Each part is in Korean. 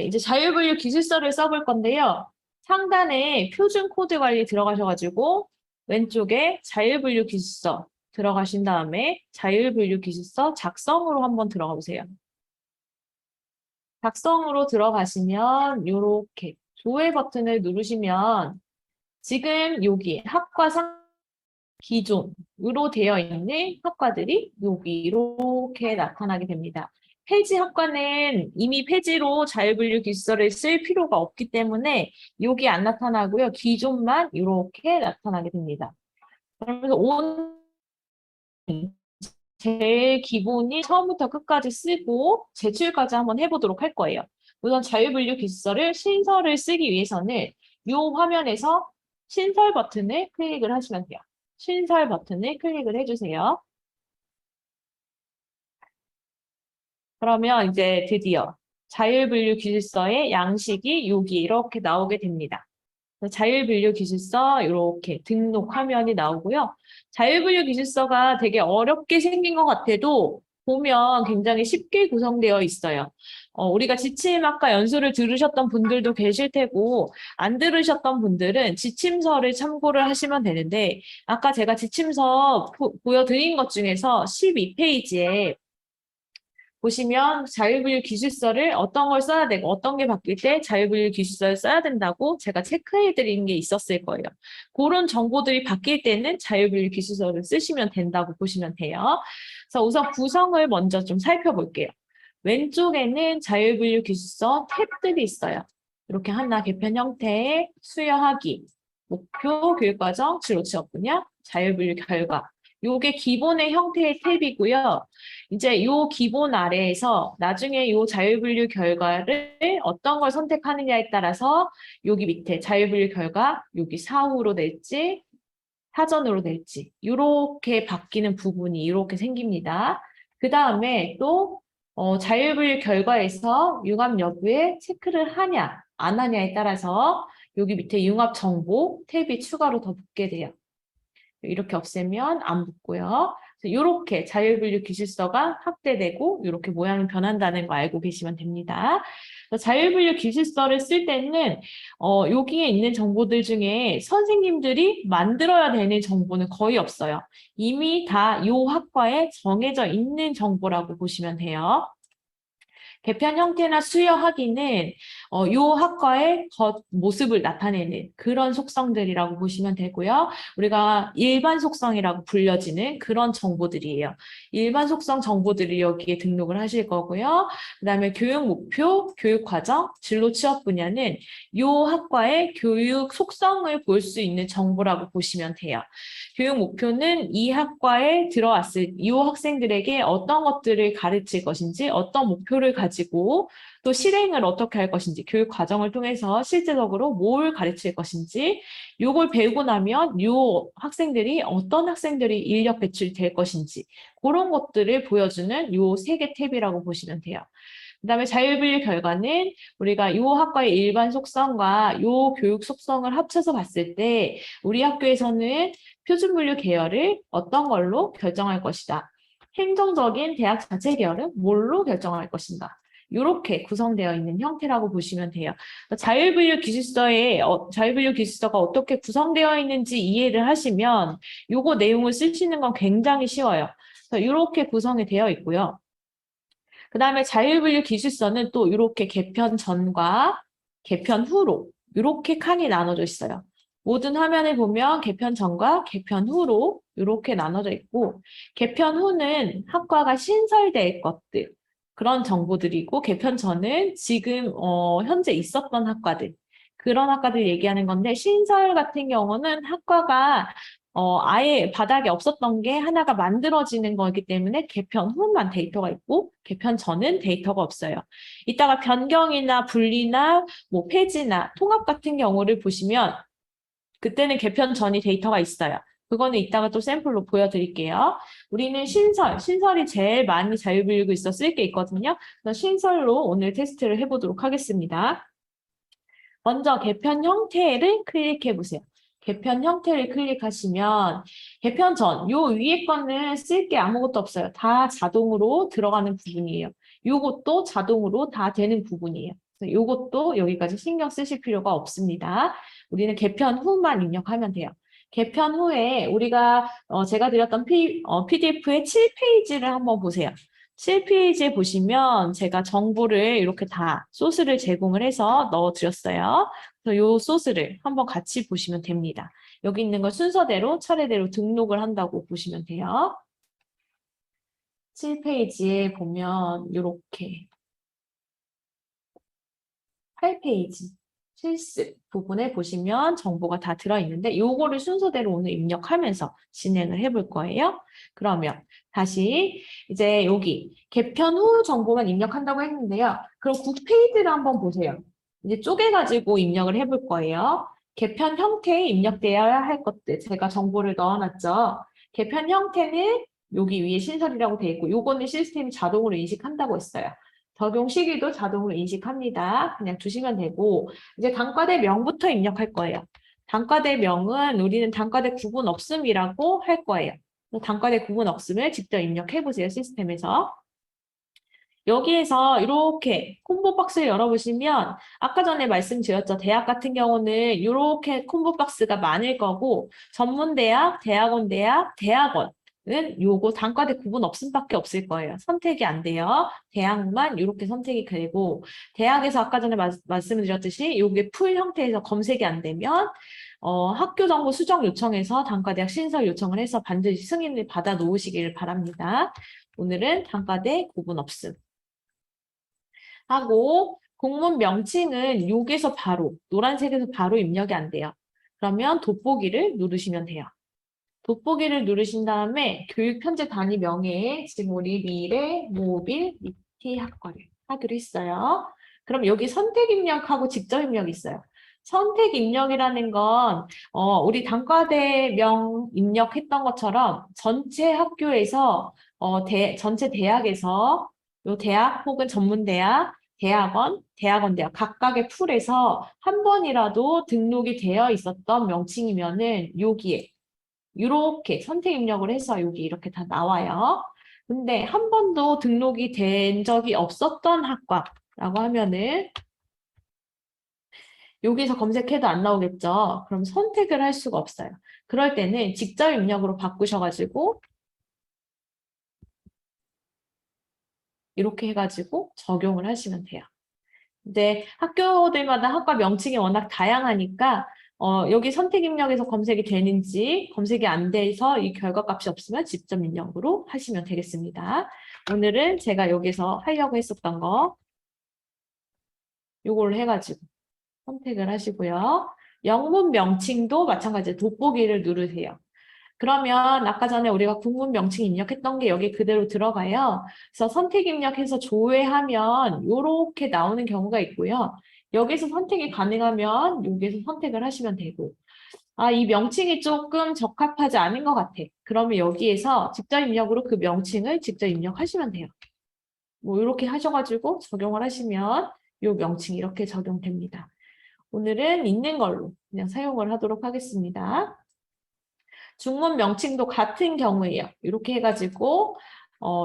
네, 이제 자율분류 기술서를 써볼 건데요. 상단에 표준 코드 관리 들어가셔가지고 왼쪽에 자율분류 기술서 들어가신 다음에 자율분류 기술서 작성으로 한번 들어가 보세요. 작성으로 들어가시면 이렇게 조회 버튼을 누르시면 지금 여기 학과 기존으로 되어 있는 학과들이 여기 이렇게 나타나게 됩니다. 폐지 학과는 이미 폐지로 자율분류 기술서를 쓸 필요가 없기 때문에 여기 안 나타나고요. 기존만 이렇게 나타나게 됩니다. 그러면서 오늘 제일 기본이 처음부터 끝까지 쓰고 제출까지 한번 해보도록 할 거예요. 우선 자율분류 기술서를 신설을 쓰기 위해서는 이 화면에서 신설 버튼을 클릭을 하시면 돼요. 신설 버튼을 클릭을 해주세요. 그러면 이제 드디어 자율분류 기술서의 양식이 여기 이렇게 나오게 됩니다. 자율분류 기술서 이렇게 등록 화면이 나오고요. 자율분류 기술서가 되게 어렵게 생긴 것 같아도 보면 굉장히 쉽게 구성되어 있어요. 우리가 지침학과 연수를 들으셨던 분들도 계실 테고 안 들으셨던 분들은 지침서를 참고를 하시면 되는데 아까 제가 지침서 보여드린 것 중에서 12페이지에 보시면 자율분류 기술서를 어떤 걸 써야 되고 어떤 게 바뀔 때 자율분류 기술서를 써야 된다고 제가 체크해 드린 게 있었을 거예요. 그런 정보들이 바뀔 때는 자율분류 기술서를 쓰시면 된다고 보시면 돼요. 그래서 우선 구성을 먼저 좀 살펴볼게요. 왼쪽에는 자율분류 기술서 탭들이 있어요. 이렇게 하나 개편 형태, 수여하기, 목표, 교육과정, 진로 취업 분야, 자율분류 결과. 요게 기본의 형태의 탭이고요. 이제 요 기본 아래에서 나중에 요 자율분류 결과를 어떤 걸 선택하느냐에 따라서 여기 밑에 자율분류 결과 여기 사후로 낼지 사전으로 낼지 이렇게 바뀌는 부분이 이렇게 생깁니다. 그 다음에 또 자율분류 결과에서 융합 여부에 체크를 하냐 안 하냐에 따라서 여기 밑에 융합 정보 탭이 추가로 더 붙게 돼요. 이렇게 없애면 안 붙고요. 이렇게 자율분류 기술서가 확대되고 이렇게 모양이 변한다는 거 알고 계시면 됩니다. 자율분류 기술서를 쓸 때는 여기에 있는 정보들 중에 선생님들이 만들어야 되는 정보는 거의 없어요. 이미 다 이 학과에 정해져 있는 정보라고 보시면 돼요. 개편 형태나 수여 학위는 이 학과의 겉모습을 나타내는 그런 속성들이라고 보시면 되고요. 우리가 일반 속성이라고 불려지는 그런 정보들이에요. 일반 속성 정보들을 여기에 등록을 하실 거고요. 그 다음에 교육 목표, 교육 과정, 진로 취업 분야는 이 학과의 교육 속성을 볼 수 있는 정보라고 보시면 돼요. 교육 목표는 이 학과에 들어왔을 이 학생들에게 어떤 것들을 가르칠 것인지 어떤 목표를 가지고 또 실행을 어떻게 할 것인지 교육 과정을 통해서 실제적으로 뭘 가르칠 것인지 이걸 배우고 나면 이 학생들이 어떤 학생들이 인력 배출될 것인지 그런 것들을 보여주는 이 세 개 탭이라고 보시면 돼요. 그 다음에 자율분류 결과는 우리가 이 학과의 일반 속성과 이 교육 속성을 합쳐서 봤을 때 우리 학교에서는 표준분류 계열을 어떤 걸로 결정할 것이다. 행정적인 대학 자체 계열은 뭘로 결정할 것인가. 이렇게 구성되어 있는 형태라고 보시면 돼요. 자율분류 기술서가 어떻게 구성되어 있는지 이해를 하시면 요거 내용을 쓰시는 건 굉장히 쉬워요. 그래서 이렇게 구성이 되어 있고요. 그 다음에 자율분류 기술서는 또 이렇게 개편 전과 개편 후로 이렇게 칸이 나눠져 있어요. 모든 화면을 보면 개편 전과 개편 후로 이렇게 나눠져 있고 개편 후는 학과가 신설될 것들 그런 정보들이고 개편 전은 지금 현재 있었던 학과들 그런 학과들 얘기하는 건데 신설 같은 경우는 학과가 아예 바닥에 없었던 게 하나가 만들어지는 거기 때문에 개편 후만 데이터가 있고 개편 전은 데이터가 없어요. 이따가 변경이나 분리나 뭐 폐지나 통합 같은 경우를 보시면 그때는 개편 전이 데이터가 있어요. 그거는 이따가 또 샘플로 보여드릴게요. 우리는 신설이 제일 많이 자율분류고 있어 쓸 게 있거든요. 그래서 신설로 오늘 테스트를 해보도록 하겠습니다. 먼저 개편 형태를 클릭해 보세요. 개편 형태를 클릭하시면 개편 전, 요 위에 거는 쓸 게 아무것도 없어요. 다 자동으로 들어가는 부분이에요. 요것도 자동으로 다 되는 부분이에요. 요것도 여기까지 신경 쓰실 필요가 없습니다. 우리는 개편 후만 입력하면 돼요. 개편 후에 우리가 제가 드렸던 PDF의 7페이지를 한번 보세요. 7페이지에 보시면 제가 정보를 이렇게 다 소스를 제공을 해서 넣어드렸어요. 그래서 요 소스를 한번 같이 보시면 됩니다. 여기 있는 걸 순서대로 차례대로 등록을 한다고 보시면 돼요. 7페이지에 보면 이렇게 8페이지 실습 부분에 보시면 정보가 다 들어있는데 요거를 순서대로 오늘 입력하면서 진행을 해볼 거예요. 그러면 다시 이제 여기 개편 후 정보만 입력한다고 했는데요. 그럼 9페이지를 한번 보세요. 이제 쪼개가지고 입력을 해볼 거예요. 개편 형태에 입력되어야 할 것들 제가 정보를 넣어놨죠. 개편 형태는 여기 위에 신설이라고 되어 있고 요거는 시스템이 자동으로 인식한다고 했어요. 적용 시기도 자동으로 인식합니다. 그냥 두시면 되고 이제 단과대명부터 입력할 거예요. 단과대명은 우리는 단과대 구분 없음이라고 할 거예요. 단과대 구분 없음을 직접 입력해 보세요. 시스템에서. 여기에서 이렇게 콤보 박스를 열어보시면 아까 전에 말씀드렸죠. 대학 같은 경우는 이렇게 콤보 박스가 많을 거고 전문대학, 대학원대학, 대학원 은 요거 단과대 구분 없음밖에 없을 거예요. 선택이 안 돼요. 대학만 이렇게 선택이 되고 대학에서 아까 전에 말씀을 드렸듯이 요게 풀 형태에서 검색이 안 되면 학교 정보 수정 요청해서 단과대학 신설 요청을 해서 반드시 승인을 받아 놓으시길 바랍니다. 오늘은 단과대 구분 없음 하고 공문 명칭은 여기서 바로 노란색에서 바로 입력이 안 돼요. 그러면 돋보기를 누르시면 돼요. 돋보기를 누르신 다음에 교육 편제 단위 명예에 지금 우리 미래 모빌 IT 학과를 하기로 했어요. 그럼 여기 선택 입력하고 직접 입력이 있어요. 선택 입력이라는 건 우리 단과대명 입력했던 것처럼 전체 학교에서 전체 대학에서 요 대학 혹은 전문대학 대학원, 대학원대학 각각의 풀에서 한 번이라도 등록이 되어 있었던 명칭이면은 여기에 이렇게 선택 입력을 해서 여기 이렇게 다 나와요. 근데 한 번도 등록이 된 적이 없었던 학과라고 하면은 여기서 검색해도 안 나오겠죠. 그럼 선택을 할 수가 없어요. 그럴 때는 직접 입력으로 바꾸셔가지고 이렇게 해가지고 적용을 하시면 돼요. 이제 학교들마다 학과 명칭이 워낙 다양하니까 여기 선택 입력에서 검색이 되는지 검색이 안 돼서 이 결과값이 없으면 직접 입력으로 하시면 되겠습니다. 오늘은 제가 여기서 하려고 했었던 거 요걸 해가지고 선택을 하시고요. 영문 명칭도 마찬가지로 돋보기를 누르세요. 그러면 아까 전에 우리가 국문 명칭 입력했던 게 여기 그대로 들어가요. 그래서 선택 입력해서 조회하면 이렇게 나오는 경우가 있고요. 여기서 선택이 가능하면 여기서 선택을 하시면 되고 이 명칭이 조금 적합하지 않은 것 같아. 그러면 여기에서 직접 입력으로 그 명칭을 직접 입력하시면 돼요. 뭐 이렇게 하셔가지고 적용을 하시면 이 명칭이 이렇게 적용됩니다. 오늘은 있는 걸로 그냥 사용을 하도록 하겠습니다. 중문 명칭도 같은 경우예요. 이렇게 해가지고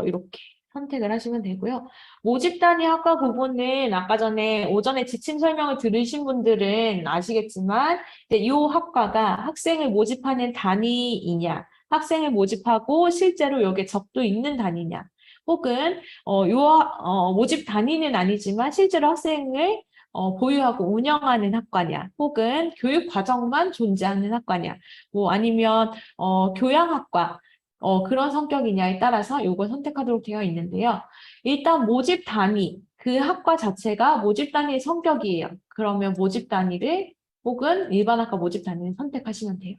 이렇게 선택을 하시면 되고요. 모집 단위 학과 부분은 아까 전에 오전에 지침 설명을 들으신 분들은 아시겠지만 이제 이 학과가 학생을 모집하는 단위이냐, 학생을 모집하고 실제로 여기에 적도 있는 단위냐, 혹은 모집 단위는 아니지만 실제로 학생을 보유하고 운영하는 학과냐, 혹은 교육 과정만 존재하는 학과냐, 뭐 아니면 교양학과 그런 성격이냐에 따라서 이걸 선택하도록 되어 있는데요. 일단 모집 단위, 그 학과 자체가 모집 단위의 성격이에요. 그러면 모집 단위를 혹은 일반 학과 모집 단위를 선택하시면 돼요.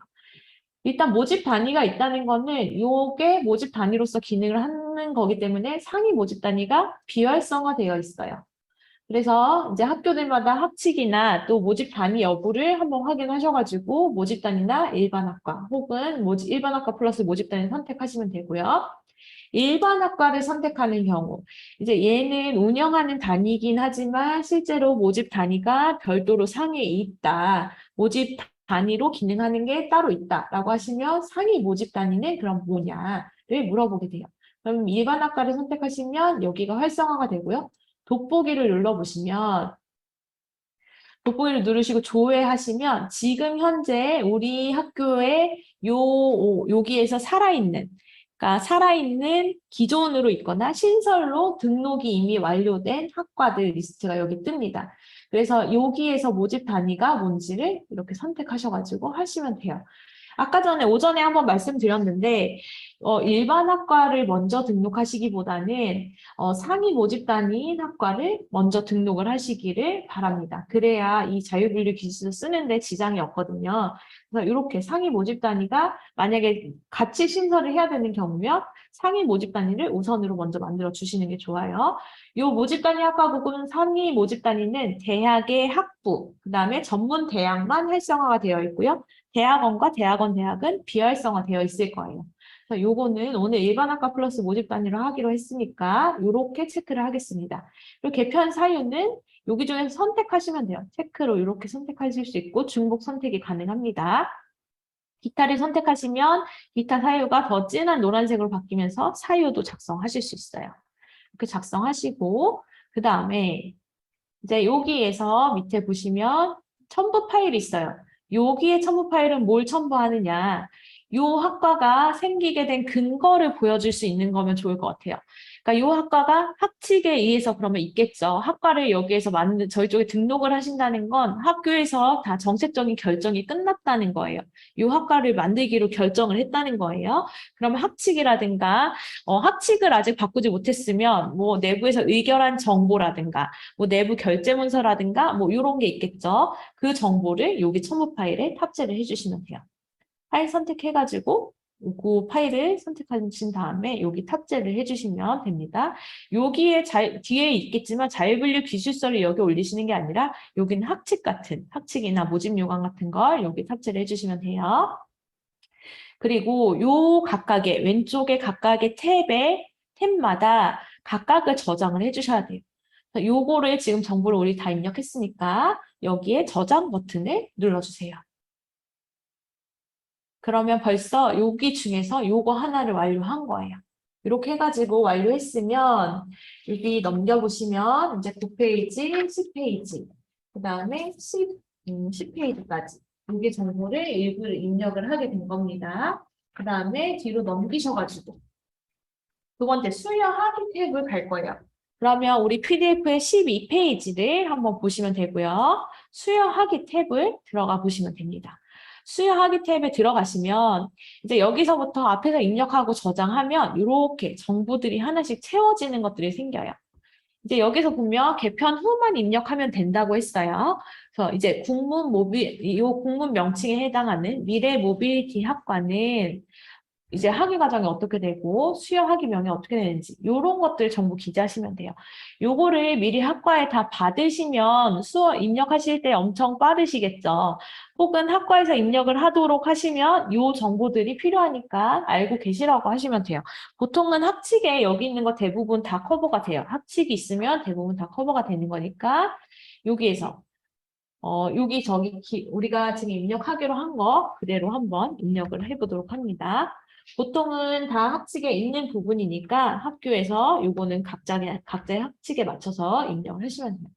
일단 모집 단위가 있다는 거는 이게 모집 단위로서 기능을 하는 거기 때문에 상위 모집 단위가 비활성화되어 있어요. 그래서 이제 학교들마다 학칙이나 또 모집 단위 여부를 한번 확인하셔가지고 모집 단위나 일반 학과 혹은 일반 학과 플러스 모집 단위 선택하시면 되고요. 일반 학과를 선택하는 경우 이제 얘는 운영하는 단위이긴 하지만 실제로 모집 단위가 별도로 상위에 있다. 모집 단위로 기능하는 게 따로 있다라고 하시면 상위 모집 단위는 그럼 뭐냐를 물어보게 돼요. 그럼 일반 학과를 선택하시면 여기가 활성화가 되고요. 돋보기를 눌러보시면 돋보기를 누르시고 조회하시면 지금 현재 우리 학교에 여기에서 그러니까 살아있는 기존으로 있거나 신설로 등록이 이미 완료된 학과들 리스트가 여기 뜹니다. 그래서 여기에서 모집 단위가 뭔지를 이렇게 선택하셔가지고 하시면 돼요. 아까 전에 오전에 한번 말씀드렸는데 일반 학과를 먼저 등록하시기보다는 상위 모집 단위인 학과를 먼저 등록을 하시기를 바랍니다. 그래야 이 자유분류 기술을 쓰는데 지장이 없거든요. 그래서 이렇게 상위 모집 단위가 만약에 같이 신설을 해야 되는 경우면 상위 모집 단위를 우선으로 먼저 만들어 주시는 게 좋아요. 이 모집 단위 학과 부분 상위 모집 단위는 대학의 학부, 그다음에 전문 대학만 활성화가 되어 있고요. 대학원과 대학은 비활성화되어 있을 거예요. 그래서 요거는 오늘 일반학과 플러스 모집 단위로 하기로 했으니까 이렇게 체크를 하겠습니다. 그리고 개편 사유는 여기 중에서 선택하시면 돼요. 체크로 이렇게 선택하실 수 있고 중복 선택이 가능합니다. 기타를 선택하시면 기타 사유가 더 진한 노란색으로 바뀌면서 사유도 작성하실 수 있어요. 이렇게 작성하시고 그 다음에 이제 여기에서 밑에 보시면 첨부 파일이 있어요. 여기에 첨부 파일은 뭘 첨부하느냐. 요 학과가 생기게 된 근거를 보여줄 수 있는 거면 좋을 것 같아요. 그러니까 요 학과가 학칙에 의해서 그러면 있겠죠. 학과를 여기에서 저희 쪽에 등록을 하신다는 건 학교에서 다 정책적인 결정이 끝났다는 거예요. 요 학과를 만들기로 결정을 했다는 거예요. 그러면 학칙이라든가 학칙을 아직 바꾸지 못했으면 뭐 내부에서 의결한 정보라든가 뭐 내부 결제 문서라든가 뭐 이런 게 있겠죠. 그 정보를 여기 첨부 파일에 탑재를 해주시면 돼요. 파일 선택해가지고 그 파일을 선택하신 다음에 여기 탑재를 해주시면 됩니다. 여기에 뒤에 있겠지만 자유분류 기술서를 여기 올리시는 게 아니라 여기는 학칙이나 모집 요강 같은 걸 여기 탑재를 해주시면 돼요. 그리고 요 각각의 왼쪽에 각각의 탭마다 각각을 저장을 해주셔야 돼요. 요거를 지금 정보를 우리 다 입력했으니까 여기에 저장 버튼을 눌러주세요. 그러면 벌써 여기 중에서 요거 하나를 완료한 거예요. 이렇게 해가지고 완료했으면 여기 넘겨보시면 이제 9페이지, 10페이지, 그 다음에 10페이지까지 여기 정보를 일부를 입력을 하게 된 겁니다. 그 다음에 뒤로 넘기셔가지고 두 번째 수여하기 탭을 갈 거예요. 그러면 우리 PDF의 12페이지를 한번 보시면 되고요. 수여하기 탭을 들어가 보시면 됩니다. 수여하기 탭에 들어가시면 이제 여기서부터 앞에서 입력하고 저장하면 이렇게 정보들이 하나씩 채워지는 것들이 생겨요. 이제 여기서 보면 개편 후만 입력하면 된다고 했어요. 그래서 이제 이 국문 명칭에 해당하는 미래 모빌리티 학과는 이제 학위 과정이 어떻게 되고 수여 학위명이 어떻게 되는지 이런 것들 전부 기재하시면 돼요. 요거를 미리 학과에 다 받으시면 수업 입력하실 때 엄청 빠르시겠죠. 혹은 학과에서 입력을 하도록 하시면 요 정보들이 필요하니까 알고 계시라고 하시면 돼요. 보통은 학칙에 여기 있는 거 대부분 다 커버가 돼요. 학칙이 있으면 대부분 다 커버가 되는 거니까 여기에서 우리가 지금 입력하기로 한 거 그대로 한번 입력을 해보도록 합니다. 보통은 다 학칙에 있는 부분이니까 학교에서 요거는 각자의 학칙에 맞춰서 입력을 하시면 돼요.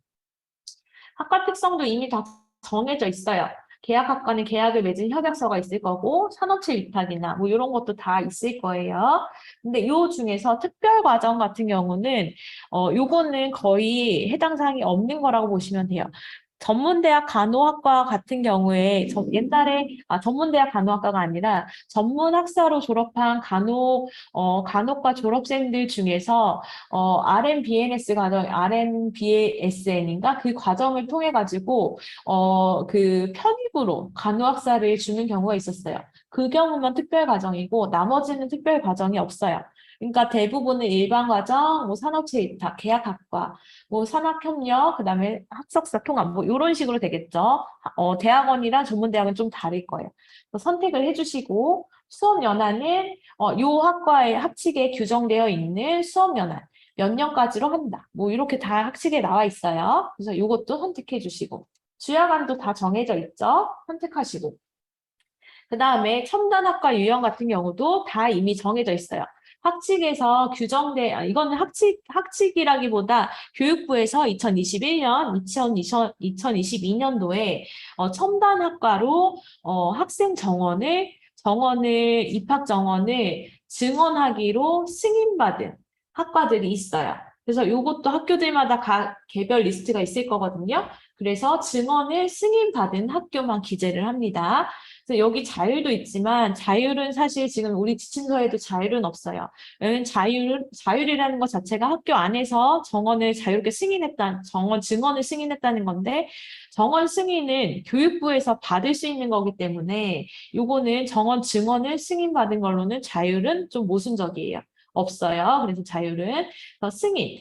학과 특성도 이미 다 정해져 있어요. 계약학과는 계약을 맺은 협약서가 있을 거고 산업체 위탁이나 뭐 이런 것도 다 있을 거예요. 근데 요 중에서 특별과정 같은 경우는 요거는 거의 해당 사항이 없는 거라고 보시면 돼요. 전문대학 간호학과 같은 경우에 옛날에 전문대학 간호학과가 아니라 전문학사로 졸업한 간호과 졸업생들 중에서 RN-BNS 과정, RN-BSN인가 그 과정을 통해 가지고 그 편입으로 간호학사를 주는 경우가 있었어요. 그 경우만 특별 과정이고 나머지는 특별 과정이 없어요. 그러니까 대부분은 일반 과정, 뭐 산업체 위탁, 계약학과, 뭐 산학협력, 그다음에 학석사 통합, 뭐 이런 식으로 되겠죠. 대학원이랑 전문대학은 좀 다를 거예요. 선택을 해주시고 수업 연한은 요 학과의 학칙에 규정되어 있는 수업 연한 몇 년까지로 한다. 뭐 이렇게 다 학칙에 나와 있어요. 그래서 이것도 선택해 주시고 주야간도 다 정해져 있죠. 선택하시고 그 다음에 첨단학과 유형 같은 경우도 다 이미 정해져 있어요. 학칙에서 이거는 학칙이라기보다 교육부에서 2021년, 2022년도에 첨단학과로 학생 입학 정원을 증원하기로 승인받은 학과들이 있어요. 그래서 이것도 학교들마다 개별 리스트가 있을 거거든요. 그래서 증원을 승인받은 학교만 기재를 합니다. 그래서 여기 자율도 있지만 자율은 사실 지금 우리 지침서에도 자율은 없어요. 왜냐면 자율이라는 것 자체가 학교 안에서 증원을 승인했다는 건데 정원 승인은 교육부에서 받을 수 있는 거기 때문에 요거는 증원을 승인받은 걸로는 자율은 좀 모순적이에요. 없어요. 그래서 자율은 승인.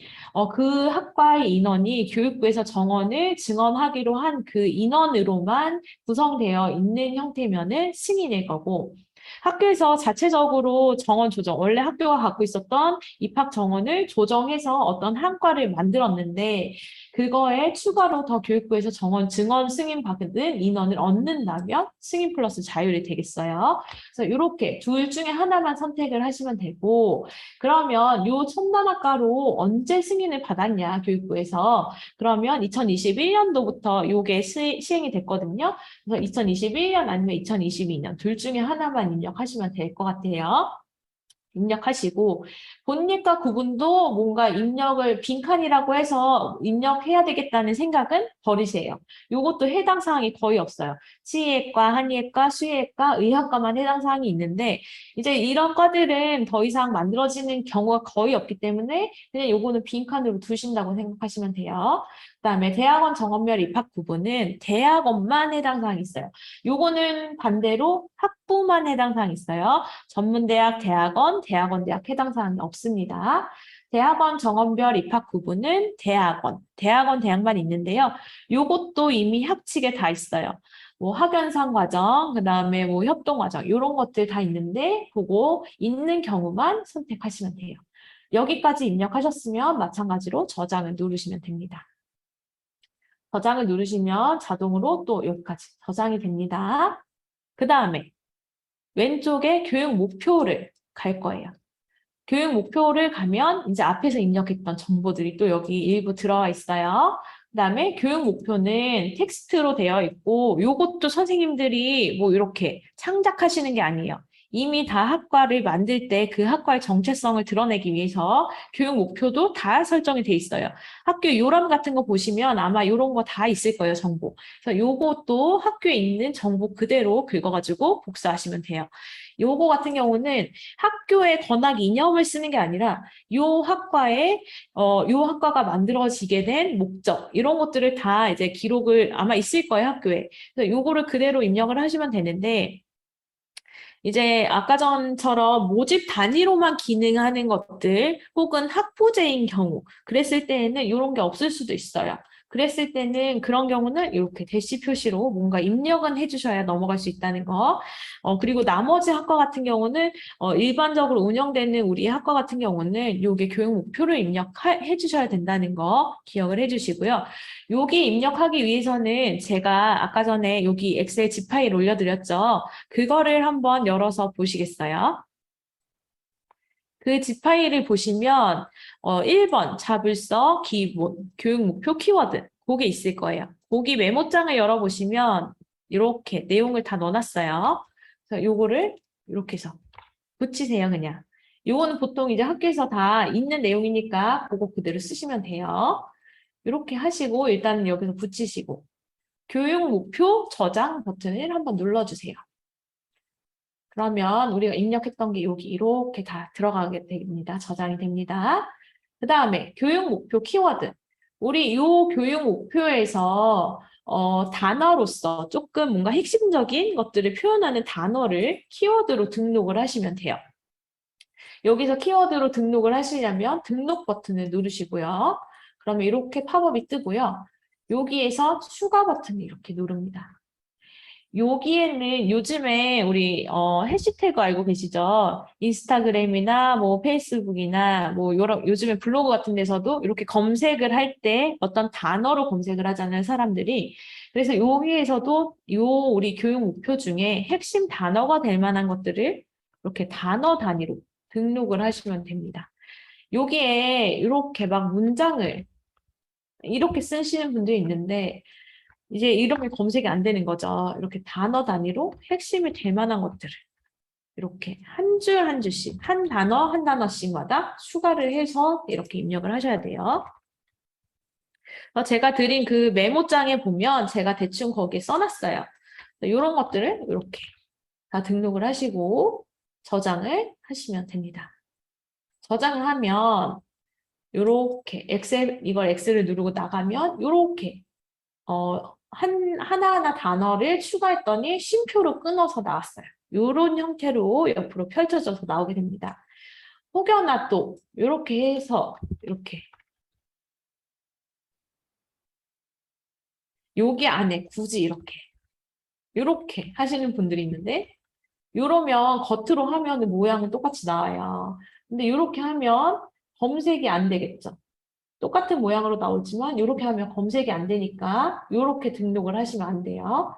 그 학과의 인원이 교육부에서 증원하기로 한 그 인원으로만 구성되어 있는 형태면은 승인일 거고, 학교에서 자체적으로 정원 조정, 원래 학교가 갖고 있었던 입학 정원을 조정해서 어떤 한 과를 만들었는데, 그거에 추가로 더 교육부에서 증원 승인 받은 인원을 얻는다면 승인 플러스 자율이 되겠어요. 그래서 이렇게 둘 중에 하나만 선택을 하시면 되고, 그러면 요 첨단학과로 언제 승인을 받았냐, 교육부에서. 그러면 2021년도부터 요게 시행이 됐거든요. 그래서 2021년 아니면 2022년 둘 중에 하나만 입력하시면 될 것 같아요. 입력하시고 본입과 구분도 뭔가 입력을 빈칸이라고 해서 입력해야 되겠다는 생각은 버리세요. 이것도 해당 사항이 거의 없어요. 치의학과, 한의학과, 수의학과, 의학과만 해당 사항이 있는데 이제 이런 과들은 더 이상 만들어지는 경우가 거의 없기 때문에 그냥 요거는 빈칸으로 두신다고 생각하시면 돼요. 그다음에 대학원 정원별 입학 구분은 대학원만 해당 사항이 있어요. 요거는 반대로 학부만 해당 사항이 있어요. 전문대학, 대학원, 대학 해당 사항이 없습니다. 대학원 정원별 입학 구분은 대학만 있는데요. 요것도 이미 학칙에 다 있어요. 뭐 학연상 과정, 그다음에 뭐 협동 과정 이런 것들 다 있는데 그거 있는 경우만 선택하시면 돼요. 여기까지 입력하셨으면 마찬가지로 저장을 누르시면 됩니다. 저장을 누르시면 자동으로 또 여기까지 저장이 됩니다. 그 다음에 왼쪽에 교육 목표를 갈 거예요. 교육 목표를 가면 이제 앞에서 입력했던 정보들이 또 여기 일부 들어와 있어요. 그다음에 교육 목표는 텍스트로 되어 있고 요것도 선생님들이 뭐 이렇게 창작하시는 게 아니에요. 이미 다 학과를 만들 때 그 학과의 정체성을 드러내기 위해서 교육 목표도 다 설정이 돼 있어요. 학교 요람 같은 거 보시면 아마 요런 거 다 있을 거예요, 정보. 그래서 요것도 학교에 있는 정보 그대로 긁어가지고 복사하시면 돼요. 요거 같은 경우는 학교의 권학 이념을 쓰는 게 아니라 요 학과가 만들어지게 된 목적 이런 것들을 다 이제 기록을 아마 있을 거예요, 학교에. 그래서 요거를 그대로 입력을 하시면 되는데 이제 아까 전처럼 모집 단위로만 기능하는 것들 혹은 학부제인 경우 그랬을 때에는 이런 게 없을 수도 있어요. 그랬을 때는 그런 경우는 이렇게 대시 표시로 뭔가 입력은 해주셔야 넘어갈 수 있다는 거. 그리고 나머지 학과 같은 경우는 일반적으로 운영되는 우리 학과 같은 경우는 요게 교육 목표를 입력해 주셔야 된다는 거 기억을 해주시고요. 여기 입력하기 위해서는 제가 아까 전에 여기 엑셀 집 파일 올려드렸죠. 그거를 한번 열어서 보시겠어요? 그 집 파일을 보시면 1번 자불서 기본 교육 목표 키워드 그게 있을 거예요. 거기 메모장을 열어보시면 이렇게 내용을 다 넣어놨어요. 그래서 요거를 이렇게 해서 붙이세요, 그냥. 요거는 보통 이제 학교에서 다 있는 내용이니까 그거 그대로 쓰시면 돼요. 이렇게 하시고 일단 여기서 붙이시고 교육 목표 저장 버튼을 한번 눌러주세요. 그러면 우리가 입력했던 게 여기 이렇게 다 들어가게 됩니다. 저장이 됩니다. 그 다음에 교육 목표 키워드. 우리 이 교육 목표에서 단어로서 조금 뭔가 핵심적인 것들을 표현하는 단어를 키워드로 등록을 하시면 돼요. 여기서 키워드로 등록을 하시려면 등록 버튼을 누르시고요. 그러면 이렇게 팝업이 뜨고요. 여기에서 추가 버튼을 이렇게 누릅니다. 여기에는 요즘에 우리 해시태그 알고 계시죠? 인스타그램이나 뭐 페이스북이나 뭐 요즘에 블로그 같은 데서도 이렇게 검색을 할 때 어떤 단어로 검색을 하잖아요, 사람들이. 그래서 여기에서도 우리 교육 목표 중에 핵심 단어가 될 만한 것들을 이렇게 단어 단위로 등록을 하시면 됩니다. 여기에 이렇게 막 문장을 이렇게 쓰시는 분들이 있는데 이제 이름이 검색이 안 되는 거죠. 이렇게 단어 단위로 핵심이 될 만한 것들을 이렇게 한 줄 한 줄씩 한 단어 한 단어씩마다 추가를 해서 이렇게 입력을 하셔야 돼요. 제가 드린 그 메모장에 보면 제가 대충 거기에 써놨어요. 이런 것들을 이렇게 다 등록을 하시고 저장을 하시면 됩니다. 저장을 하면 이렇게 엑셀 이걸 X를 누르고 나가면 이렇게 하나하나 단어를 추가했더니 쉼표로 끊어서 나왔어요. 이런 형태로 옆으로 펼쳐져서 나오게 됩니다. 혹여나 또 이렇게 해서 이렇게 여기 안에 굳이 이렇게 하시는 분들이 있는데 이러면 겉으로 하면 모양은 똑같이 나와요. 근데 이렇게 하면 검색이 안 되겠죠. 똑같은 모양으로 나오지만 이렇게 하면 검색이 안 되니까 이렇게 등록을 하시면 안 돼요.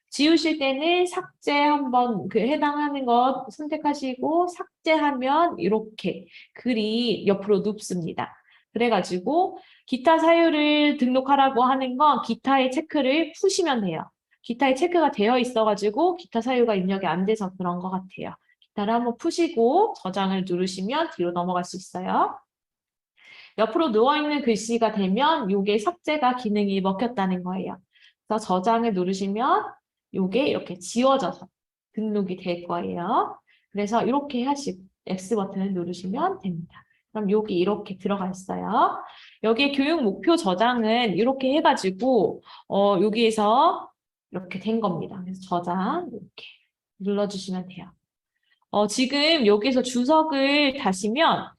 지우실 때는 삭제 한번 그 해당하는 것 선택하시고 삭제하면 이렇게 글이 옆으로 눕습니다. 그래가지고 기타 사유를 등록하라고 하는 건 기타의 체크를 푸시면 돼요. 기타의 체크가 되어 있어가지고 기타 사유가 입력이 안 돼서 그런 것 같아요. 기타를 한번 푸시고 저장을 누르시면 뒤로 넘어갈 수 있어요. 옆으로 누워있는 글씨가 되면 이게 삭제가 기능이 먹혔다는 거예요. 그래서 저장을 누르시면 이게 이렇게 지워져서 등록이 될 거예요. 그래서 이렇게 하시고 X 버튼을 누르시면 됩니다. 그럼 여기 이렇게 들어가 있어요. 여기에 교육 목표 저장은 이렇게 해가지고 여기에서 이렇게 된 겁니다. 그래서 저장 이렇게 눌러주시면 돼요. 지금 여기서 주석을 다시면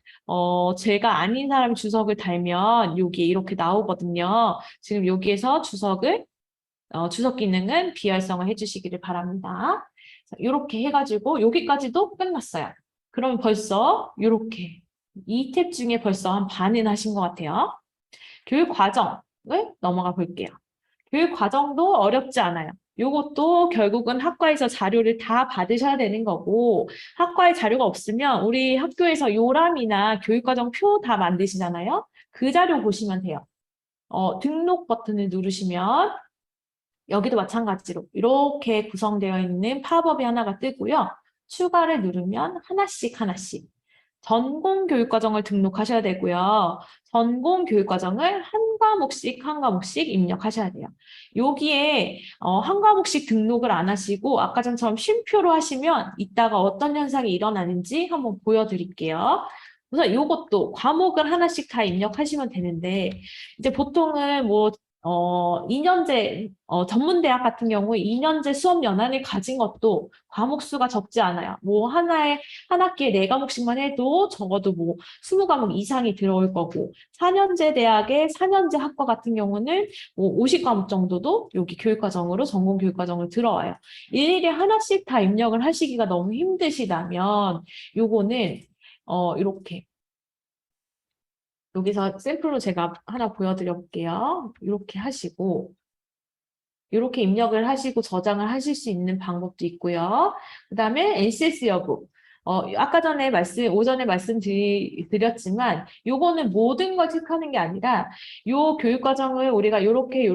제가 아닌 사람 주석을 달면 여기 이렇게 나오거든요. 지금 여기에서 주석 기능은 비활성화 해주시기를 바랍니다. 이렇게 해가지고 여기까지도 끝났어요. 그럼 벌써 이렇게 이 탭 중에 벌써 한 반은 하신 것 같아요. 교육 과정을 넘어가 볼게요. 교육 과정도 어렵지 않아요. 이것도 결국은 학과에서 자료를 다 받으셔야 되는 거고 학과에 자료가 없으면 우리 학교에서 요람이나 교육과정 표 다 만드시잖아요. 그 자료 보시면 돼요. 등록 버튼을 누르시면 여기도 마찬가지로 이렇게 구성되어 있는 팝업이 하나가 뜨고요. 추가를 누르면 하나씩 전공 교육과정을 등록하셔야 되고요. 전공 교육과정을 한 과목씩 입력하셔야 돼요. 여기에 한 과목씩 등록을 안 하시고 아까 전처럼 쉼표로 하시면 이따가 어떤 현상이 일어나는지 한번 보여드릴게요. 우선 이것도 과목을 하나씩 다 입력하시면 되는데 이제 보통은 뭐 2년제, 전문대학 같은 경우에 2년제 수업 연한을 가진 것도 과목 수가 적지 않아요. 뭐 한 학기에 4과목씩만 해도 적어도 뭐 20과목 이상이 들어올 거고, 4년제 대학의 4년제 학과 같은 경우는 뭐 50과목 정도도 여기 교육과정으로, 전공 교육과정을 들어와요. 일일이 하나씩 다 입력을 하시기가 너무 힘드시다면, 요거는, 이렇게. 여기서 샘플로 제가 하나 보여드려 볼게요. 이렇게 하시고 이렇게 입력을 하시고 저장을 하실 수 있는 방법도 있고요. 그 다음에 NCS 여부. 아까 전에 오전에 말씀드렸지만 요거는 모든 걸 체크하는 게 아니라 요 교육과정을 우리가 요렇게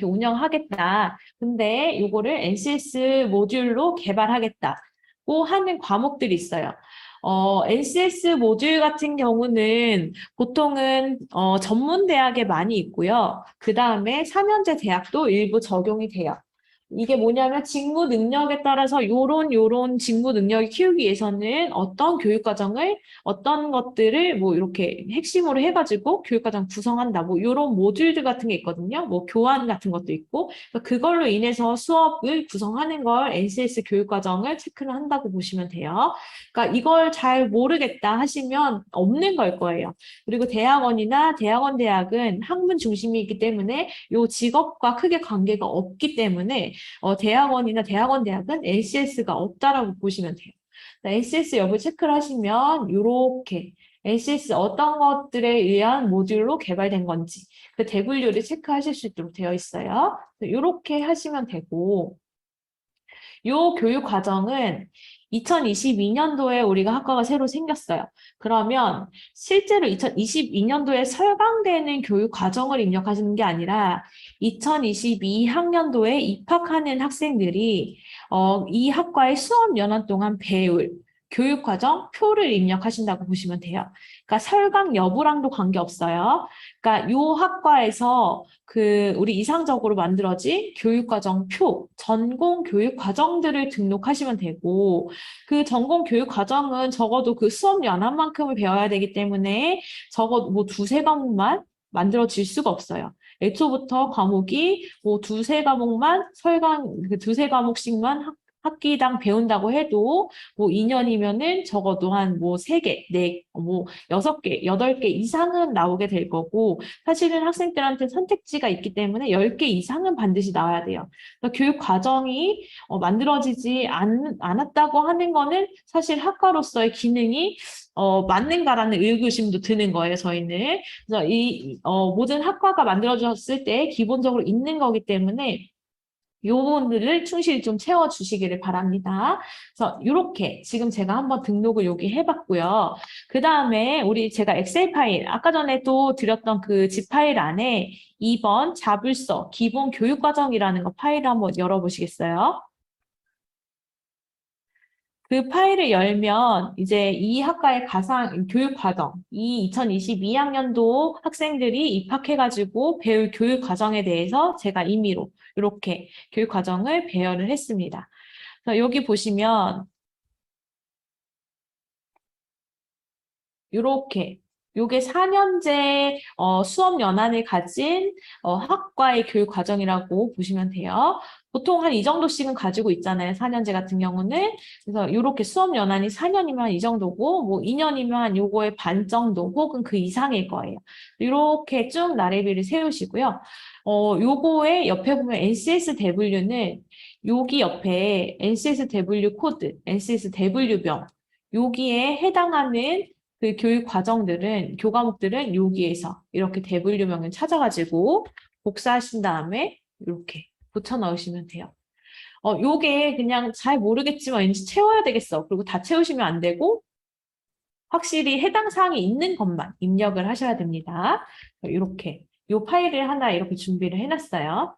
운영하겠다. 근데 요거를 NCS 모듈로 개발하겠다고 하는 과목들이 있어요. NCS 모듈 같은 경우는 보통은 전문 대학에 많이 있고요. 그 다음에 4년제 대학도 일부 적용이 돼요. 이게 뭐냐면 직무 능력에 따라서 요런 직무 능력을 키우기 위해서는 어떤 것들을 뭐 이렇게 핵심으로 해가지고 교육과정 구성한다. 뭐 요런 모듈들 같은 게 있거든요. 뭐 교환 같은 것도 있고 그걸로 인해서 수업을 구성하는 걸 NCS 교육과정을 체크를 한다고 보시면 돼요. 그러니까 이걸 잘 모르겠다 하시면 없는 걸 거예요. 그리고 대학은 학문 중심이기 때문에 요 직업과 크게 관계가 없기 때문에 대학은 NCS가 없다라고 보시면 돼요. NCS 여부 체크를 하시면 이렇게 NCS 어떤 것들에 의한 모듈로 개발된 건지 그 대분류를 체크하실 수 있도록 되어 있어요. 이렇게 하시면 되고 요 교육 과정은 2022년도에 우리가 학과가 새로 생겼어요. 그러면 실제로 2022년도에 설강되는 교육 과정을 입력하시는 게 아니라 2022학년도에 입학하는 학생들이 이 학과의 수업 연원 동안 배울 교육과정 표를 입력하신다고 보시면 돼요. 그러니까 설강 여부랑도 관계없어요. 그러니까 요 학과에서 우리 이상적으로 만들어진 교육과정 표, 전공 교육과정들을 등록하시면 되고, 그 전공 교육과정은 적어도 그 수업 연한만큼을 배워야 되기 때문에 적어도 뭐 두세 과목만 만들어질 수가 없어요. 애초부터 과목이 뭐 두세 과목만 그 두세 과목씩만 학기당 배운다고 해도 뭐 2년이면은 적어도 한 뭐 3개, 뭐 6개, 8개 이상은 나오게 될 거고 사실은 학생들한테 선택지가 있기 때문에 10개 이상은 반드시 나와야 돼요. 그러니까 교육 과정이 만들어지지 않았다고 하는 거는 사실 학과로서의 기능이 맞는가라는 의구심도 드는 거예요, 저희는. 그래서 모든 학과가 만들어졌을 때 기본적으로 있는 거기 때문에 요 부분들을 충실히 좀 채워주시기를 바랍니다. 그래서 이렇게 지금 제가 한번 등록을 여기 해봤고요. 그 다음에 제가 엑셀 파일, 아까 전에 또 드렸던 그 집 파일 안에 2번 자불서 기본 교육과정이라는 거 파일을 한번 열어보시겠어요? 그 파일을 열면 이제 이 학과의 교육과정, 이 2022학년도 학생들이 입학해가지고 배울 교육과정에 대해서 제가 임의로 이렇게 교육과정을 배열을 했습니다. 그래서 여기 보시면 이렇게 요게 4년제 수업 연한을 가진 학과의 교육 과정이라고 보시면 돼요. 보통 한 이 정도씩은 가지고 있잖아요. 4년제 같은 경우는. 그래서 이렇게 수업 연한이 4년이면 이 정도고 뭐 2년이면 요거의 반 정도 혹은 그 이상일 거예요. 이렇게 쭉 나래비를 세우시고요. 요거의 옆에 보면 NCSW는 여기 옆에 NCSW 코드, NCSW병 여기에 해당하는 그 교육 과정들은, 교과목들은 여기에서 이렇게 대분류명을 찾아가지고 복사하신 다음에 이렇게 붙여 넣으시면 돼요. 요게 그냥 잘 모르겠지만 왠지 채워야 되겠어. 그리고 다 채우시면 안 되고 확실히 해당 사항이 있는 것만 입력을 하셔야 됩니다. 이렇게 요 파일을 하나 이렇게 준비를 해놨어요.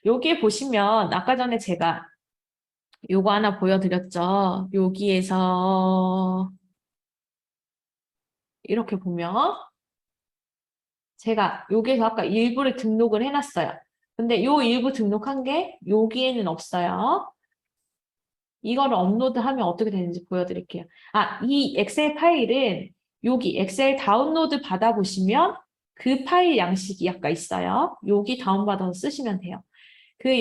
여기에 보시면 아까 전에 제가 요거 하나 보여드렸죠. 여기에서 이렇게 보면 제가 여기에서 아까 일부를 등록을 해놨어요. 근데 요 일부 등록한 게 여기에는 없어요. 이거를 업로드하면 어떻게 되는지 보여드릴게요. 이 엑셀 파일은 여기 엑셀 다운로드 받아보시면 그 파일 양식이 아까 있어요. 여기 다운받아서 쓰시면 돼요.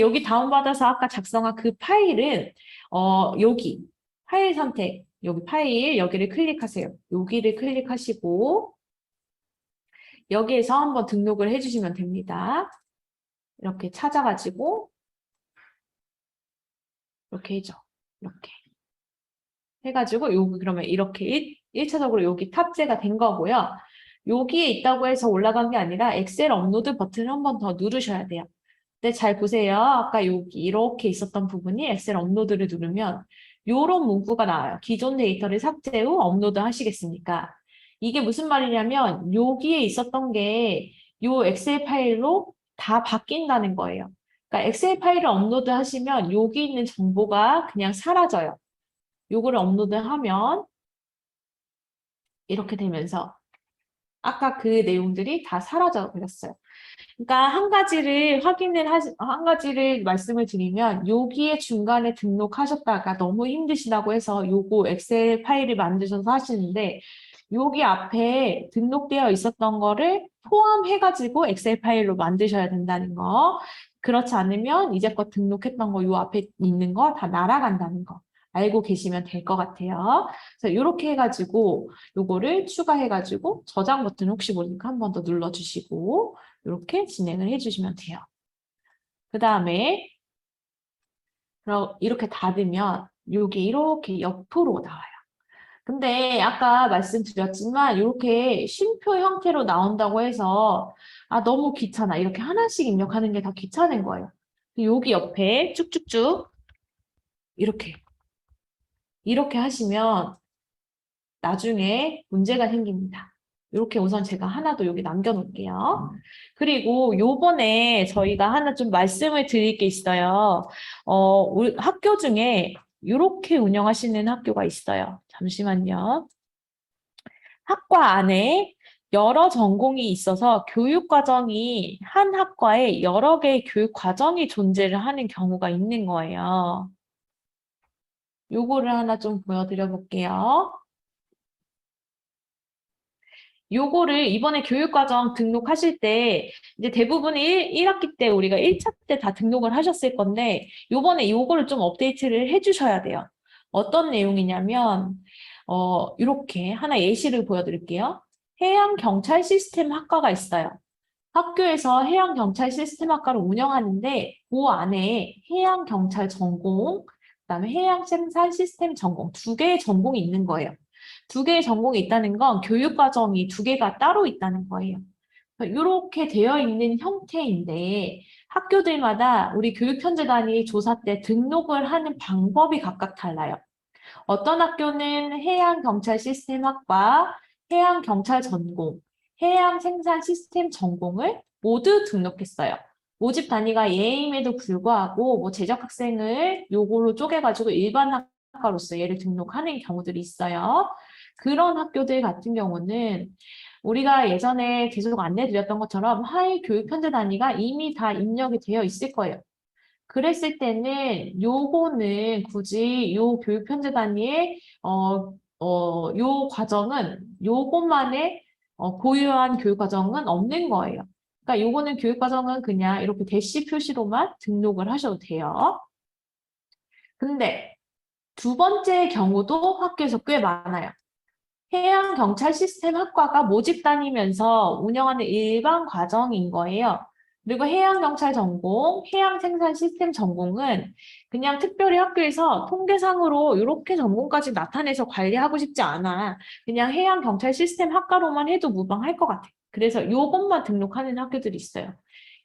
여기 다운받아서 아까 작성한 그 파일은 여기 파일 선택, 여기 파일 여기를 클릭하세요. 여기를 클릭하시고 여기에서 한번 등록을 해주시면 됩니다. 이렇게 찾아가지고 이렇게 해줘. 이렇게 해가지고 여기 그러면 이렇게 1차적으로 여기 탑재가 된 거고요. 여기에 있다고 해서 올라간 게 아니라 엑셀 업로드 버튼을 한 번 더 누르셔야 돼요. 근데 잘 보세요. 아까 여기 이렇게 있었던 부분이 엑셀 업로드를 누르면 이런 문구가 나와요. 기존 데이터를 삭제 후 업로드 하시겠습니까? 이게 무슨 말이냐면 여기에 있었던 게 이 엑셀 파일로 다 바뀐다는 거예요. 그러니까 엑셀 파일을 업로드 하시면 여기 있는 정보가 그냥 사라져요. 요거를 업로드하면 이렇게 되면서 아까 그 내용들이 다 사라져 버렸어요. 그러니까 한 가지를 말씀을 드리면 여기에 중간에 등록하셨다가 너무 힘드시다고 해서 요거 엑셀 파일을 만드셔서 하시는데 여기 앞에 등록되어 있었던 거를 포함해가지고 엑셀 파일로 만드셔야 된다는 거. 그렇지 않으면 이제껏 등록했던 거 요 앞에 있는 거 다 날아간다는 거. 알고 계시면 될 것 같아요. 그래서 이렇게 해가지고 요거를 추가해가지고 저장 버튼 혹시 모르니까 한 번 더 눌러주시고 이렇게 진행을 해주시면 돼요. 그 다음에 이렇게 닫으면 이게 이렇게 옆으로 나와요. 근데 아까 말씀드렸지만 이렇게 쉼표 형태로 나온다고 해서 너무 귀찮아. 이렇게 하나씩 입력하는 게 더 귀찮은 거예요. 여기 옆에 쭉쭉쭉 이렇게 하시면 나중에 문제가 생깁니다. 이렇게 우선 제가 하나 더 여기 남겨놓을게요. 그리고 요번에 저희가 하나 좀 말씀을 드릴 게 있어요. 우리 학교 중에 이렇게 운영하시는 학교가 있어요. 잠시만요. 학과 안에 여러 전공이 있어서 교육과정이 한 학과에 여러 개의 교육과정이 존재를 하는 경우가 있는 거예요. 요거를 하나 좀 보여드려 볼게요. 요거를 이번에 교육과정 등록하실 때 이제 대부분 1학기 때 우리가 1차 때 다 등록을 하셨을 건데 요번에 요거를 좀 업데이트를 해주셔야 돼요. 어떤 내용이냐면 이렇게 하나 예시를 보여드릴게요. 해양경찰 시스템 학과가 있어요. 학교에서 해양경찰 시스템 학과를 운영하는데 그 안에 해양경찰 전공, 그다음에 해양생산 시스템 전공 두 개의 전공이 있는 거예요. 두 개의 전공이 있다는 건 교육과정이 두 개가 따로 있다는 거예요. 이렇게 되어 있는 형태인데 학교들마다 우리 교육편제단이 조사 때 등록을 하는 방법이 각각 달라요. 어떤 학교는 해양경찰 시스템학과, 해양경찰 전공, 해양생산 시스템 전공을 모두 등록했어요. 모집 단위가 예임에도 불구하고 뭐 재적 학생을 요걸로 쪼개가지고 일반 학과로서 얘를 등록하는 경우들이 있어요. 그런 학교들 같은 경우는 우리가 예전에 계속 안내드렸던 것처럼 하위 교육 편제 단위가 이미 다 입력이 되어 있을 거예요. 그랬을 때는 요거는 굳이 요 교육 편제 단위의 요 과정은 요것만의 고유한 교육 과정은 없는 거예요. 그러니까 요거는 교육 과정은 그냥 이렇게 대시 표시로만 등록을 하셔도 돼요. 근데 두 번째 경우도 학교에서 꽤 많아요. 해양경찰 시스템 학과가 모집 다니면서 운영하는 일반 과정인 거예요. 그리고 해양경찰 전공, 해양생산 시스템 전공은 그냥 특별히 학교에서 통계상으로 이렇게 전공까지 나타내서 관리하고 싶지 않아. 그냥 해양경찰 시스템 학과로만 해도 무방할 것 같아. 그래서 요것만 등록하는 학교들이 있어요.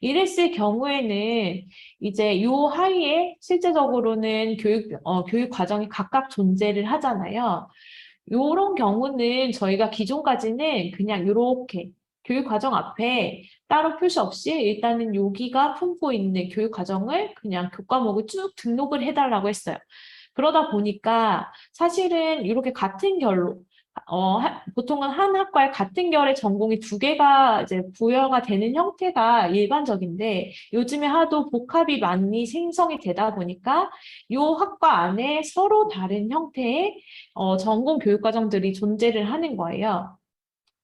이랬을 경우에는 이제 요 하위에 실제적으로는 교육 과정이 각각 존재를 하잖아요. 요런 경우는 저희가 기존까지는 그냥 이렇게 교육과정 앞에 따로 표시 없이 일단은 여기가 품고 있는 교육과정을 그냥 교과목을 쭉 등록을 해달라고 했어요. 그러다 보니까 사실은 이렇게 같은 결로 보통은 한 학과에 같은 결의 전공이 두 개가 이제 부여가 되는 형태가 일반적인데 요즘에 하도 복합이 많이 생성이 되다 보니까 이 학과 안에 서로 다른 형태의 전공 교육 과정들이 존재를 하는 거예요.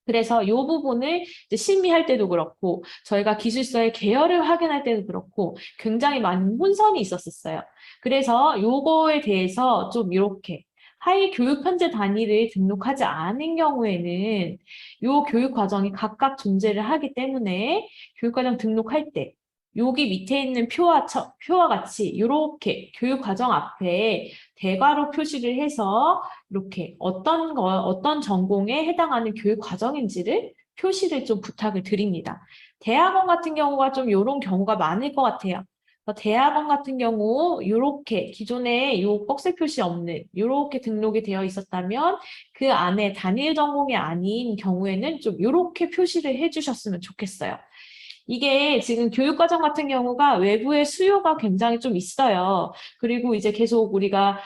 그래서 이 부분을 이제 심의할 때도 그렇고 저희가 기술서의 계열을 확인할 때도 그렇고 굉장히 많은 혼선이 있었어요. 그래서 요거에 대해서 좀 이렇게 하위 교육 편제 단위를 등록하지 않은 경우에는 요 교육 과정이 각각 존재를 하기 때문에 교육 과정 등록할 때 여기 밑에 있는 표와 같이 이렇게 교육 과정 앞에 대괄호 표시를 해서 이렇게 어떤 전공에 해당하는 교육 과정인지를 표시를 좀 부탁을 드립니다. 대학원 같은 경우가 좀 이런 경우가 많을 것 같아요. 대학원 같은 경우 이렇게 기존에 요 꺽쇠 표시 없는 이렇게 등록이 되어 있었다면 그 안에 단일 전공이 아닌 경우에는 좀 이렇게 표시를 해주셨으면 좋겠어요. 이게 지금 교육과정 같은 경우가 외부의 수요가 굉장히 좀 있어요. 그리고 이제 계속 우리가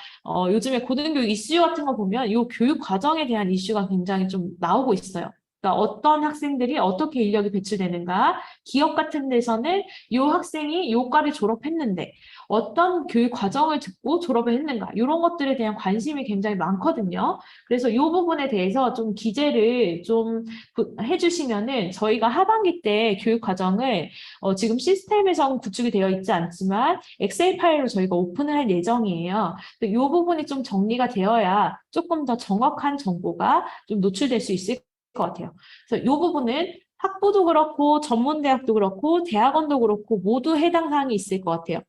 요즘에 고등교육 이슈 같은 거 보면 이 교육과정에 대한 이슈가 굉장히 좀 나오고 있어요. 그러니까 어떤 학생들이 어떻게 인력이 배출되는가, 기업 같은 데서는 이 학생이 이 과를 졸업했는데 어떤 교육 과정을 듣고 졸업을 했는가 이런 것들에 대한 관심이 굉장히 많거든요. 그래서 이 부분에 대해서 좀 기재를 좀 해주시면은 저희가 하반기 때 교육 과정을 지금 시스템에서는 구축이 되어 있지 않지만 엑셀 파일로 저희가 오픈을 할 예정이에요. 이 부분이 좀 정리가 되어야 조금 더 정확한 정보가 좀 노출될 수 있을 것 같아요. 그래서 이 부분은 학부도 그렇고 전문대학도 그렇고 대학원도 그렇고 모두 해당 사항이 있을 것 같아요.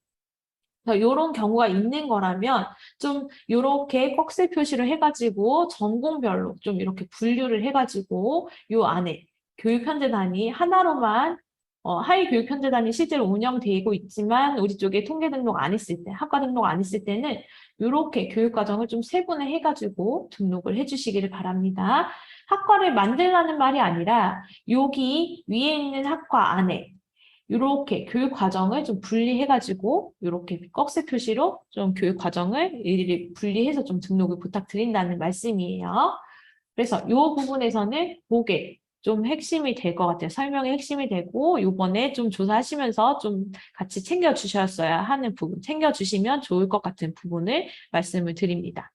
이런 경우가 있는 거라면 좀 이렇게 꺽쇠 표시를 해가지고 전공별로 좀 이렇게 분류를 해가지고 요 안에 교육 편제 단위 하나로만 하위교육현재단이 실제로 운영되고 있지만 우리 쪽에 통계 등록 안 했을 때, 학과 등록 안 했을 때는 이렇게 교육과정을 좀 세분화해가지고 등록을 해주시기를 바랍니다. 학과를 만들라는 말이 아니라 여기 위에 있는 학과 안에 이렇게 교육 과정을 좀 분리해가지고 이렇게 꺽쇠 표시로 좀 교육 과정을 일일이 분리해서 좀 등록을 부탁드린다는 말씀이에요. 그래서 이 부분에서는 그게 좀 핵심이 될 것 같아요. 설명의 핵심이 되고 이번에 좀 조사하시면서 좀 같이 챙겨주셨어야 하는 부분, 챙겨주시면 좋을 것 같은 부분을 말씀을 드립니다.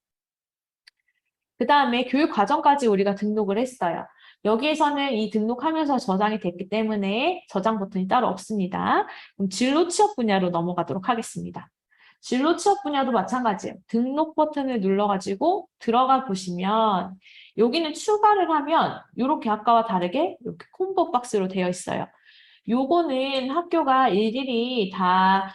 그 다음에 교육 과정까지 우리가 등록을 했어요. 여기에서는 이 등록하면서 저장이 됐기 때문에 저장 버튼이 따로 없습니다. 그럼 진로 취업 분야로 넘어가도록 하겠습니다. 진로 취업 분야도 마찬가지예요. 등록 버튼을 눌러가지고 들어가 보시면 여기는 추가를 하면 이렇게 아까와 다르게 이렇게 콤보 박스로 되어 있어요. 요거는 학교가 일일이 다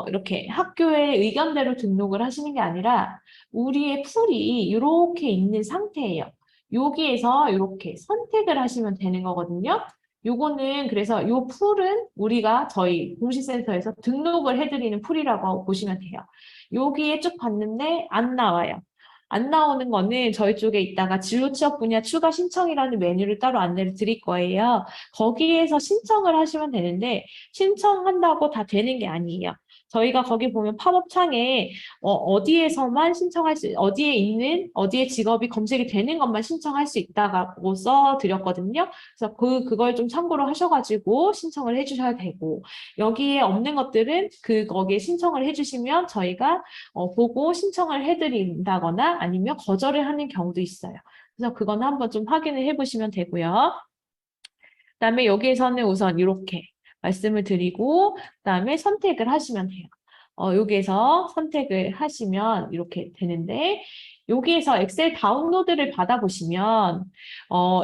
이렇게 학교의 의견대로 등록을 하시는 게 아니라 우리의 풀이 이렇게 있는 상태예요. 여기에서 이렇게 선택을 하시면 되는 거거든요. 요거는 그래서 요 풀은 우리가 저희 공시센터에서 등록을 해드리는 풀이라고 보시면 돼요. 여기에 쭉 봤는데 안 나와요. 안 나오는 거는 저희 쪽에 있다가 진로 취업 분야 추가 신청이라는 메뉴를 따로 안내를 드릴 거예요. 거기에서 신청을 하시면 되는데 신청한다고 다 되는 게 아니에요. 저희가 거기 보면 팝업 창에 어디에서만 신청할 수, 어디에 있는, 어디에 직업이 검색이 되는 것만 신청할 수 있다고 써드렸거든요. 그래서 그걸 좀 참고로 하셔가지고 신청을 해주셔야 되고, 여기에 없는 것들은 거기에 신청을 해주시면 저희가 보고 신청을 해드린다거나 아니면 거절을 하는 경우도 있어요. 그래서 그거는 한번 좀 확인을 해보시면 되고요. 그다음에 여기에서는 우선 이렇게 말씀을 드리고 그다음에 선택을 하시면 돼요. 여기에서 선택을 하시면 이렇게 되는데 여기에서 엑셀 다운로드를 받아보시면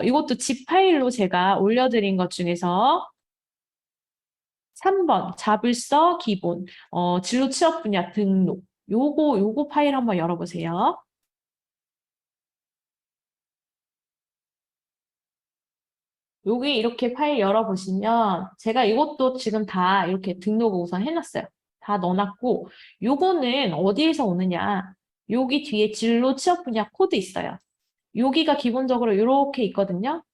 이것도 zip 파일로 제가 올려드린 것 중에서 3번 자불서 기본 진로 취업 분야 등록 요거 파일 한번 열어보세요. 여기 이렇게 파일 열어보시면 제가 이것도 지금 다 이렇게 등록을 우선 해놨어요. 다 넣어놨고 요거는 어디에서 오느냐. 여기 뒤에 진로 취업 분야 코드 있어요. 여기가 기본적으로 이렇게 있거든요.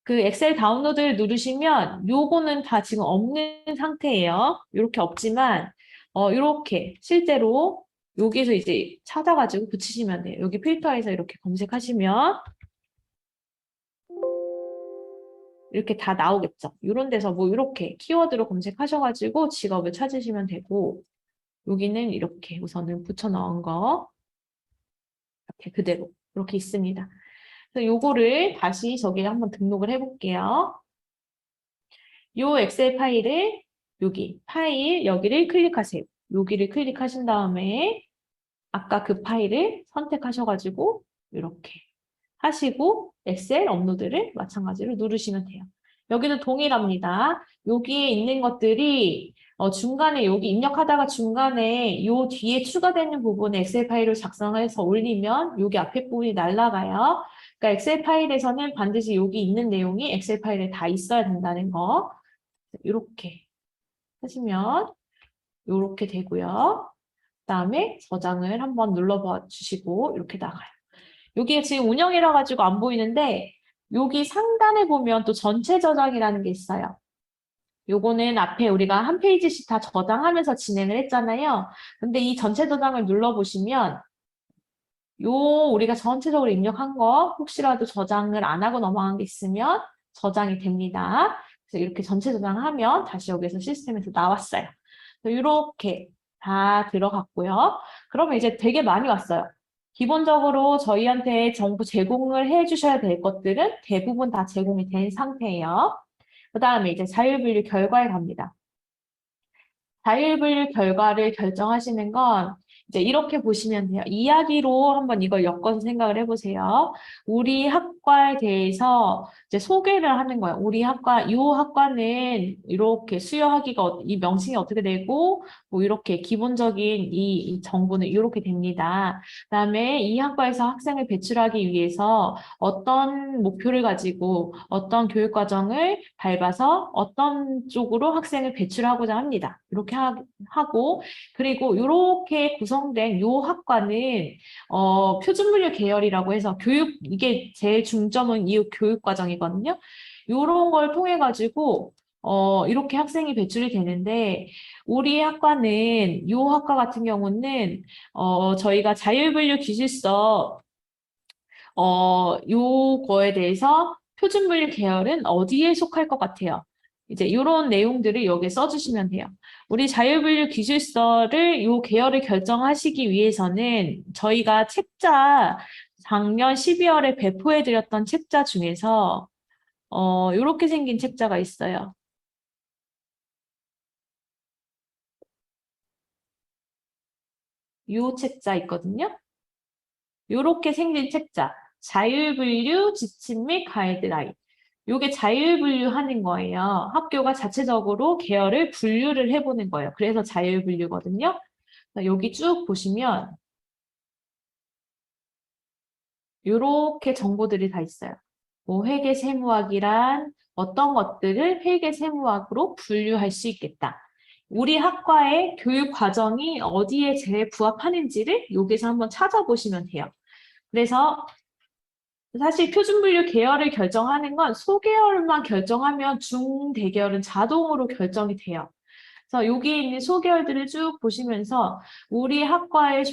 그 엑셀 다운로드를 누르시면 요거는 다 지금 없는 상태예요. 이렇게 없지만 이렇게 실제로 여기서 이제 찾아가지고 붙이시면 돼요. 여기 필터에서 이렇게 검색하시면 이렇게 다 나오겠죠. 이런 데서 뭐 이렇게 키워드로 검색하셔가지고 직업을 찾으시면 되고 여기는 이렇게 우선은 붙여 넣은 거 이렇게 그대로 이렇게 있습니다. 그래서 요거를 다시 저기에 한번 등록을 해볼게요. 요 엑셀 파일을 여기 파일 여기를 클릭하세요. 여기를 클릭하신 다음에 아까 그 파일을 선택하셔가지고 이렇게 하시고 엑셀 업로드를 마찬가지로 누르시면 돼요. 여기도 동일합니다. 여기에 있는 것들이 중간에 여기 입력하다가 중간에 요 뒤에 추가되는 부분에 엑셀 파일을 작성해서 올리면 여기 앞에 부분이 날아가요. 그러니까 엑셀 파일에서는 반드시 여기 있는 내용이 엑셀 파일에 다 있어야 된다는 거. 이렇게 하시면 이렇게 되고요. 그다음에 저장을 한번 눌러봐 주시고 이렇게 나가요. 여기에 지금 운영이라 가지고 안 보이는데 여기 상단에 보면 또 전체 저장이라는 게 있어요. 요거는 앞에 우리가 한 페이지씩 다 저장하면서 진행을 했잖아요. 근데 이 전체 저장을 눌러보시면 요 우리가 전체적으로 입력한 거 혹시라도 저장을 안 하고 넘어간 게 있으면 저장이 됩니다. 그래서 이렇게 전체 저장하면 다시 여기서 시스템에서 나왔어요. 이렇게 다 들어갔고요. 그러면 이제 되게 많이 왔어요. 기본적으로 저희한테 정보 제공을 해주셔야 될 것들은 대부분 다 제공이 된 상태예요. 그 다음에 이제 자율분류 결과에 갑니다. 자율분류 결과를 결정하시는 건 이제 이렇게 보시면 돼요. 이야기로 한번 이걸 엮어서 생각을 해보세요. 우리 학과에 대해서 이제 소개를 하는 거예요. 우리 학과, 이 학과는 이렇게 수여하기가 이 명칭이 어떻게 되고, 뭐 이렇게 기본적인 이 정보는 이렇게 됩니다. 그다음에 이 학과에서 학생을 배출하기 위해서 어떤 목표를 가지고 어떤 교육 과정을 밟아서 어떤 쪽으로 학생을 배출하고자 합니다. 이렇게 하고 그리고 이렇게 구성된 요 학과는 표준물류 계열이라고 해서 이게 제일 중점은 이 교육 과정이거든요. 요런 걸 통해 가지고 이렇게 학생이 배출이 되는데 우리 학과는 요 학과 같은 경우는 저희가 자율분류 기술서 요거에 대해서 표준물류 계열은 어디에 속할 것 같아요? 이제 이런 내용들을 여기에 써주시면 돼요. 우리 자율분류 기술서를 요 계열을 결정하시기 위해서는 저희가 책자 작년 12월에 배포해드렸던 책자 중에서 이렇게 생긴 책자가 있어요. 요 책자 있거든요. 요렇게 생긴 책자. 자율분류 지침 및 가이드라인. 요게 자율분류하는 거예요. 학교가 자체적으로 계열을 분류를 해보는 거예요. 그래서 자율분류거든요. 여기 쭉 보시면 요렇게 정보들이 다 있어요. 뭐 회계세무학이란 어떤 것들을 회계세무학으로 분류할 수 있겠다. 우리 학과의 교육 과정이 어디에 제일 부합하는지를 여기서 한번 찾아보시면 돼요. 그래서 사실 표준분류 계열을 결정하는 건 소계열만 결정하면 중대계열은 자동으로 결정이 돼요. 그래서 여기 있는 소계열들을 쭉 보시면서 우리 학과가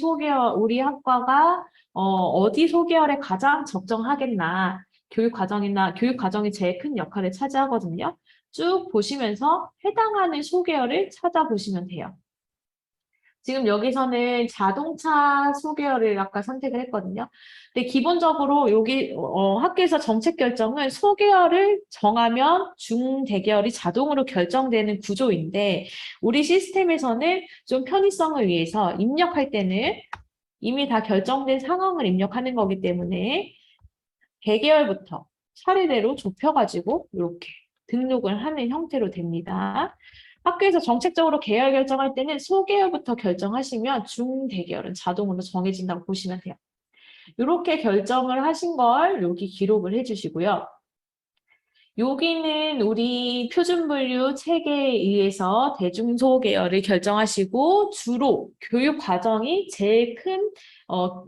어디 소계열에 가장 적정하겠나 교육 과정이나 교육 과정이 제일 큰 역할을 차지하거든요. 쭉 보시면서 해당하는 소계열을 찾아보시면 돼요. 지금 여기서는 자동차 소개어를 아까 선택을 했거든요. 근데 기본적으로 여기 학교에서 정책 결정은 소개어를 정하면 중대계열이 자동으로 결정되는 구조인데 우리 시스템에서는 좀 편의성을 위해서 입력할 때는 이미 다 결정된 상황을 입력하는 거기 때문에 대계열부터 차례대로 좁혀가지고 이렇게 등록을 하는 형태로 됩니다. 학교에서 정책적으로 계열 결정할 때는 소계열부터 결정하시면 중대계열은 자동으로 정해진다고 보시면 돼요. 이렇게 결정을 하신 걸 여기 기록을 해주시고요. 여기는 우리 표준분류 체계에 의해서 대중소 계열을 결정하시고 주로 교육 과정이 제일 큰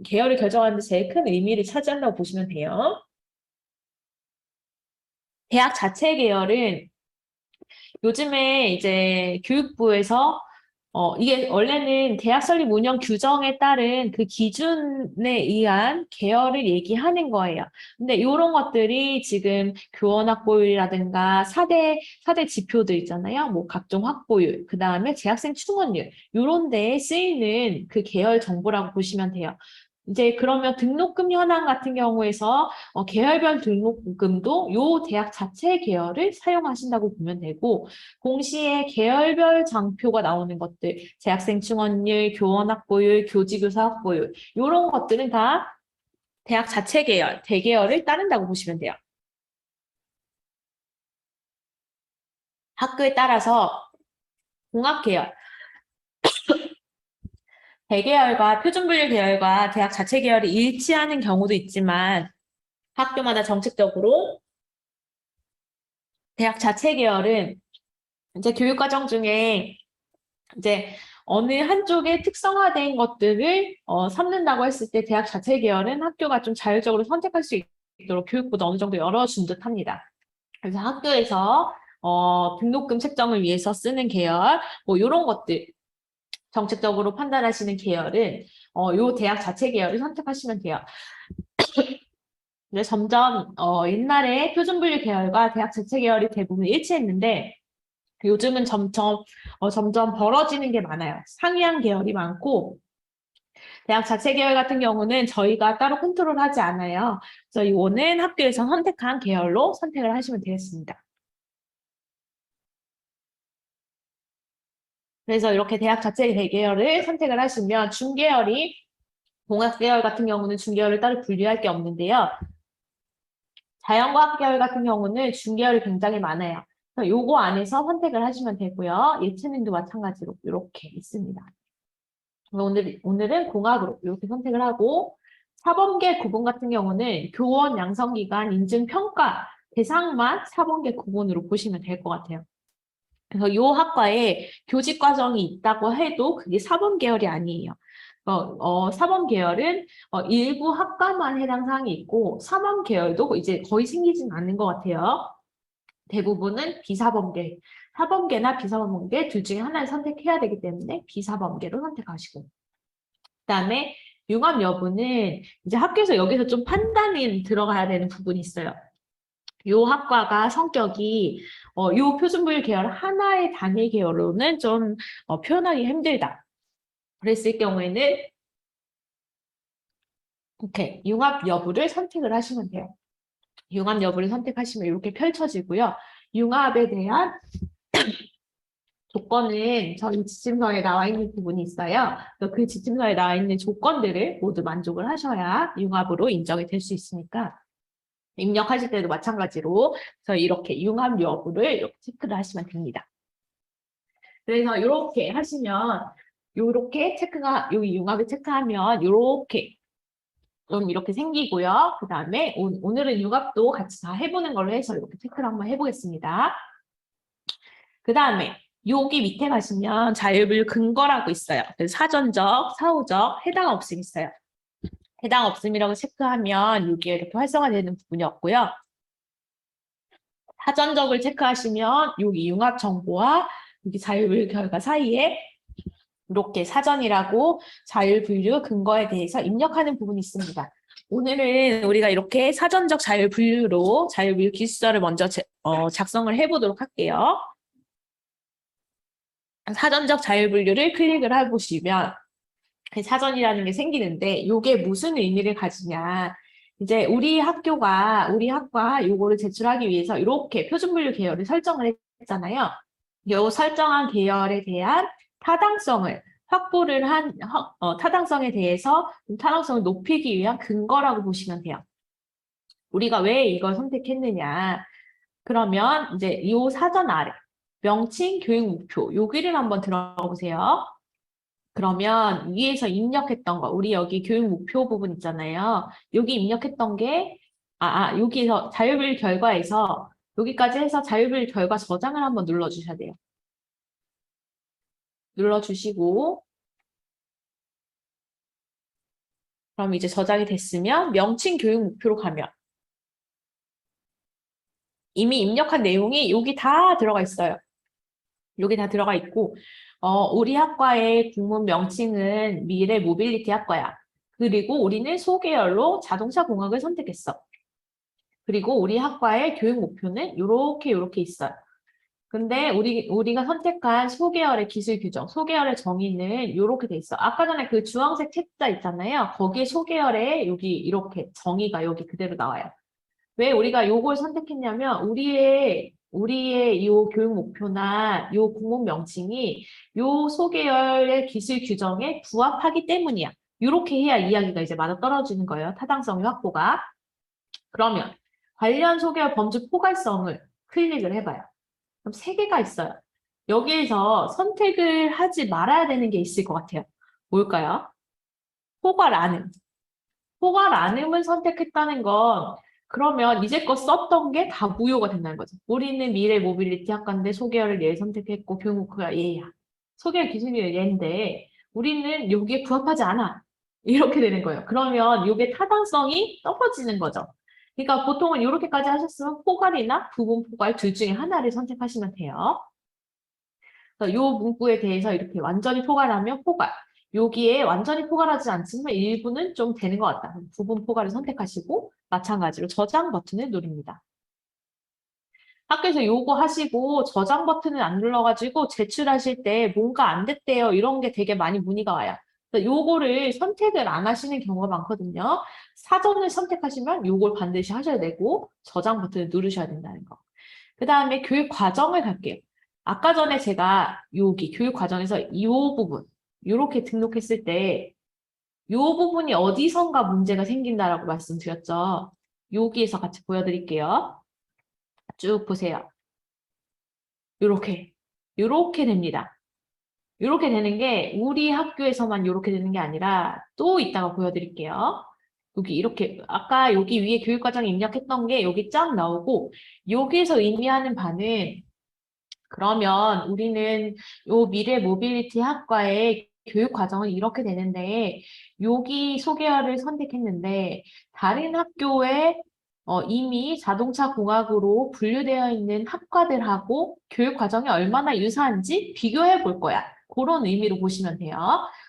계열을 결정하는 데 제일 큰 의미를 차지한다고 보시면 돼요. 대학 자체 계열은 요즘에 이제 교육부에서 이게 원래는 대학 설립 운영 규정에 따른 그 기준에 의한 계열을 얘기하는 거예요. 근데 이런 것들이 지금 교원 확보율이라든가 사대 지표들 있잖아요. 뭐 각종 확보율, 그 다음에 재학생 충원율, 이런 데에 쓰이는 그 계열 정보라고 보시면 돼요. 이제 그러면 등록금 현황 같은 경우에서 계열별 등록금도 요 대학 자체 계열을 사용하신다고 보면 되고 공시에 계열별 장표가 나오는 것들, 재학생 충원율, 교원 확보율, 교직교사 확보율 이런 것들은 다 대학 자체 계열, 대계열을 따른다고 보시면 돼요. 학교에 따라서 공학계열, 대계열과 표준분류 계열과 대학 자체 계열이 일치하는 경우도 있지만 학교마다 정책적으로 대학 자체 계열은 이제 교육과정 중에 이제 어느 한쪽에 특성화된 것들을 삼는다고 했을 때 대학 자체 계열은 학교가 좀 자율적으로 선택할 수 있도록 교육부도 어느 정도 열어준 듯 합니다. 그래서 학교에서 등록금 책정을 위해서 쓰는 계열, 뭐 이런 것들 정책적으로 판단하시는 계열은 요 대학 자체 계열을 선택하시면 돼요. 근데 점점 옛날에 표준분류 계열과 대학 자체 계열이 대부분 일치했는데 요즘은 점점 벌어지는 게 많아요. 상이한 계열이 많고 대학 자체 계열 같은 경우는 저희가 따로 컨트롤하지 않아요. 그래서 이거는 학교에서 선택한 계열로 선택을 하시면 되겠습니다. 그래서 이렇게 대학 자체 계열을 선택을 하시면 중계열이 공학 계열 같은 경우는 중계열을 따로 분류할 게 없는데요. 자연과학 계열 같은 경우는 중계열이 굉장히 많아요. 그래서 요거 안에서 선택을 하시면 되고요. 예체능도 마찬가지로 이렇게 있습니다. 오늘은 공학으로 이렇게 선택을 하고 사범계 구분 같은 경우는 교원 양성기간 인증 평가 대상만 사범계 구분으로 보시면 될 것 같아요. 그래서 이 학과에 교직 과정이 있다고 해도 그게 사범 계열이 아니에요. 사범 계열은 일부 학과만 해당 사항이 있고 사범 계열도 이제 거의 생기진 않는 것 같아요. 대부분은 비사범계, 사범계나 비사범계 둘 중에 하나를 선택해야 되기 때문에 비사범계로 선택하시고 그다음에 융합 여부는 이제 학교에서 여기서 좀 판단이 들어가야 되는 부분이 있어요. 요 학과가 성격이 요 표준부율 계열 하나의 단위 계열로는 좀 표현하기 힘들다. 그랬을 경우에는 이렇게 융합 여부를 선택을 하시면 돼요. 융합 여부를 선택하시면 이렇게 펼쳐지고요. 융합에 대한 조건은 저희 지침서에 나와 있는 부분이 있어요. 그 지침서에 나와 있는 조건들을 모두 만족을 하셔야 융합으로 인정이 될 수 있으니까 입력하실 때도 마찬가지로 그래서 이렇게 융합 여부를 이렇게 체크를 하시면 됩니다. 그래서 이렇게 하시면 이렇게 체크가 여기 융합을 체크하면 이렇게 좀 이렇게 생기고요. 그 다음에 오늘은 융합도 같이 다 해보는 걸로 해서 이렇게 체크를 한번 해보겠습니다. 그 다음에 여기 밑에 가시면 자율분류 근거라고 있어요. 그래서 사전적, 사후적, 해당 없음 있어요. 해당 없음이라고 체크하면 여기에 이렇게 활성화되는 부분이었고요. 사전적을 체크하시면 여기 융합 정보와 여기 자율분류 결과 사이에 이렇게 사전이라고 자율분류 근거에 대해서 입력하는 부분이 있습니다. 오늘은 우리가 이렇게 사전적 자율분류로 자율분류 기술서를 먼저 작성을 해보도록 할게요. 사전적 자율분류를 클릭을 해보시면 사전이라는 게 생기는데 이게 무슨 의미를 가지냐. 이제 우리 학과 요거를 제출하기 위해서 이렇게 표준분류 계열을 설정을 했잖아요. 요 설정한 계열에 대한 타당성을 확보를 타당성에 대해서 타당성을 높이기 위한 근거라고 보시면 돼요. 우리가 왜 이걸 선택했느냐. 그러면 이제 이 사전 아래 명칭, 교육 목표 여기를 한번 들어가 보세요. 그러면 위에서 입력했던 거, 우리 여기 교육 목표 부분 있잖아요. 여기 입력했던 게, 여기서 자율분류 결과에서 여기까지 해서 자율분류 결과 저장을 한번 눌러주셔야 돼요. 눌러주시고, 그럼 이제 저장이 됐으면 명칭 교육 목표로 가면 이미 입력한 내용이 여기 다 들어가 있어요. 여기 다 들어가 있고, 우리 학과의 국문 명칭은 미래 모빌리티 학과야. 그리고 우리는 소계열로 자동차 공학을 선택했어. 그리고 우리 학과의 교육 목표는 이렇게 있어요. 근데 우리가 선택한 소계열의 기술 규정, 소계열의 정의는 이렇게 돼 있어. 아까 전에 그 주황색 책자 있잖아요. 거기에 소계열의 여기 이렇게 정의가 여기 그대로 나와요. 왜 우리가 요걸 선택했냐면 우리의 요 교육 목표나 요 공문 명칭이 요 소계열의 기술 규정에 부합하기 때문이야. 이렇게 해야 이야기가 이제 맞아떨어지는 거예요. 타당성의 확보가. 그러면 관련 소계열 범주 포괄성을 클릭을 해봐요. 그럼 세 개가 있어요. 여기에서 선택을 하지 말아야 되는 게 있을 것 같아요. 뭘까요? 포괄 안음. 포괄 안음을 선택했다는 건 그러면 이제껏 썼던 게 다 무효가 된다는 거죠. 우리는 미래 모빌리티 학과인데 소계열을 얘 선택했고 교육목표가 얘야. 소계열 기준이 얘인데 우리는 여기에 부합하지 않아. 이렇게 되는 거예요. 그러면 이게 타당성이 떨어지는 거죠. 그러니까 보통은 이렇게까지 하셨으면 포괄이나 부분 포괄 둘 중에 하나를 선택하시면 돼요. 이 문구에 대해서 이렇게 완전히 포괄하면 포괄. 여기에 완전히 포괄하지 않지만 일부는 좀 되는 것 같다. 부분 포괄을 선택하시고 마찬가지로 저장 버튼을 누릅니다. 학교에서 요거 하시고 저장 버튼을 안 눌러가지고 제출하실 때 뭔가 안 됐대요. 이런 게 되게 많이 문의가 와요. 요거를 선택을 안 하시는 경우가 많거든요. 사전을 선택하시면 요걸 반드시 하셔야 되고 저장 버튼을 누르셔야 된다는 거. 그 다음에 교육 과정을 갈게요. 아까 전에 제가 여기 교육 과정에서 이 부분, 이렇게 등록했을 때 이 부분이 어디선가 문제가 생긴다라고 말씀드렸죠. 여기에서 같이 보여드릴게요. 쭉 보세요. 이렇게 됩니다. 이렇게 되는 게 우리 학교에서만 이렇게 되는 게 아니라 또 이따가 보여드릴게요. 여기 이렇게 아까 여기 위에 교육과정 입력했던 게 여기 쫙 나오고 여기에서 의미하는 바는 그러면 우리는 요 미래 모빌리티 학과의 교육 과정은 이렇게 되는데 여기 소개어를 선택했는데 다른 학교에 이미 자동차 공학으로 분류되어 있는 학과들하고 교육 과정이 얼마나 유사한지 비교해 볼 거야. 그런 의미로 보시면 돼요.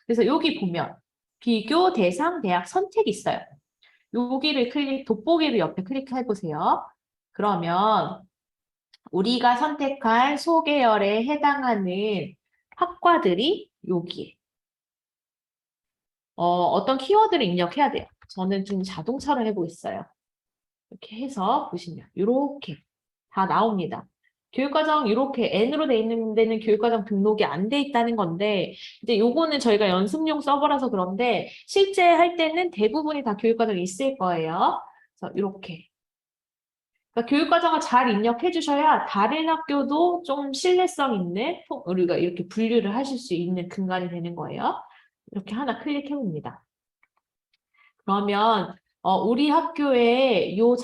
그래서 여기 보면 비교 대상 대학 선택이 있어요. 여기를 돋보기를 옆에 클릭해 보세요. 그러면 우리가 선택한 소계열에 해당하는 학과들이 여기에 어떤 키워드를 입력해야 돼요. 저는 좀 자동차로 해보겠어요. 이렇게 해서 보시면 이렇게 다 나옵니다. 교육과정 이렇게 N으로 돼 있는 데는 교육과정 등록이 안 돼 있다는 건데 이제 요거는 저희가 연습용 서버라서 그런데 실제 할 때는 대부분이 다 교육과정이 있을 거예요. 그래서 이렇게 그러니까 교육과정을 잘 입력해 주셔야 다른 학교도 좀 신뢰성 있는 우리가 이렇게 분류를 하실 수 있는 근간이 되는 거예요. 이렇게 하나 클릭해 봅니다. 그러면 우리 학교의 요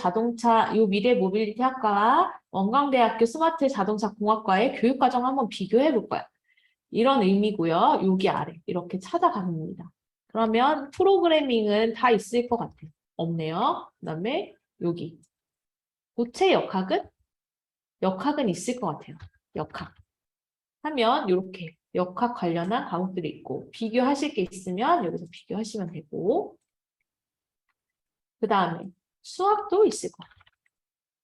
미래 모빌리티 학과와 원광대학교 스마트 자동차 공학과의 교육과정 한번 비교해 볼 거예요. 이런 의미고요. 여기 아래 이렇게 찾아갑니다. 그러면 프로그래밍은 다 있을 것 같아요. 없네요. 그다음에 여기 고체 역학은? 역학은 있을 것 같아요. 역학. 하면 이렇게 역학 관련한 과목들이 있고 비교하실 게 있으면 여기서 비교하시면 되고 그 다음에 수학도 있을 것 같아요.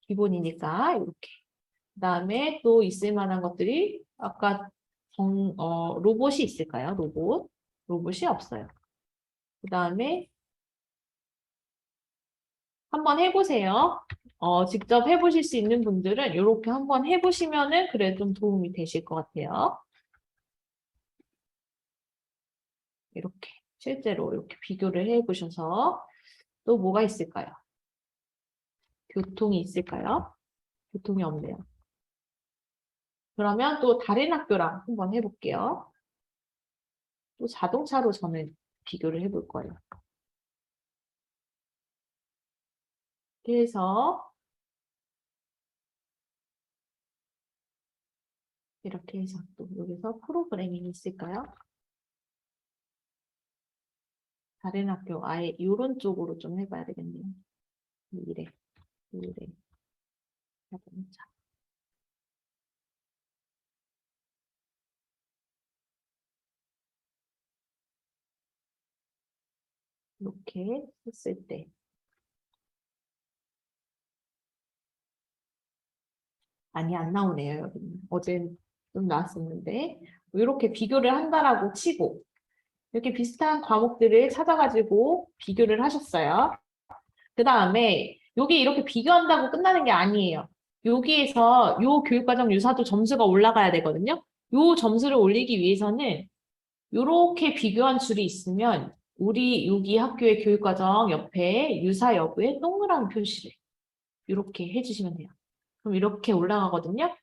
기본이니까 이렇게. 그 다음에 또 있을 만한 것들이 아까 로봇이 있을까요? 로봇. 로봇이 없어요. 그 다음에 한번 해보세요. 직접 해보실 수 있는 분들은 이렇게 한번 해보시면은 그래 좀 도움이 되실 것 같아요. 이렇게 실제로 이렇게 비교를 해보셔서 또 뭐가 있을까요? 교통이 있을까요? 교통이 없네요. 그러면 또 다른 학교랑 한번 해볼게요. 또 자동차로 저는 비교를 해볼 거예요. 그래서 이렇게 해서 또 여기서 프로그래밍이 있을까요? 다른 학교 아예 이런 쪽으로 좀 해봐야 되겠네요. 미래, 자동차. 이렇게 했을 때 아니 안 나오네요. 여기는. 어제 좀 나왔었는데 이렇게 비교를 한다라고 치고 이렇게 비슷한 과목들을 찾아가지고 비교를 하셨어요. 그 다음에 여기 이렇게 비교한다고 끝나는 게 아니에요. 여기에서 요 교육과정 유사도 점수가 올라가야 되거든요. 요 점수를 올리기 위해서는 이렇게 비교한 줄이 있으면 우리 여기 학교의 교육과정 옆에 유사 여부에 동그라미 표시를 이렇게 해주시면 돼요. 그럼 이렇게 올라가거든요.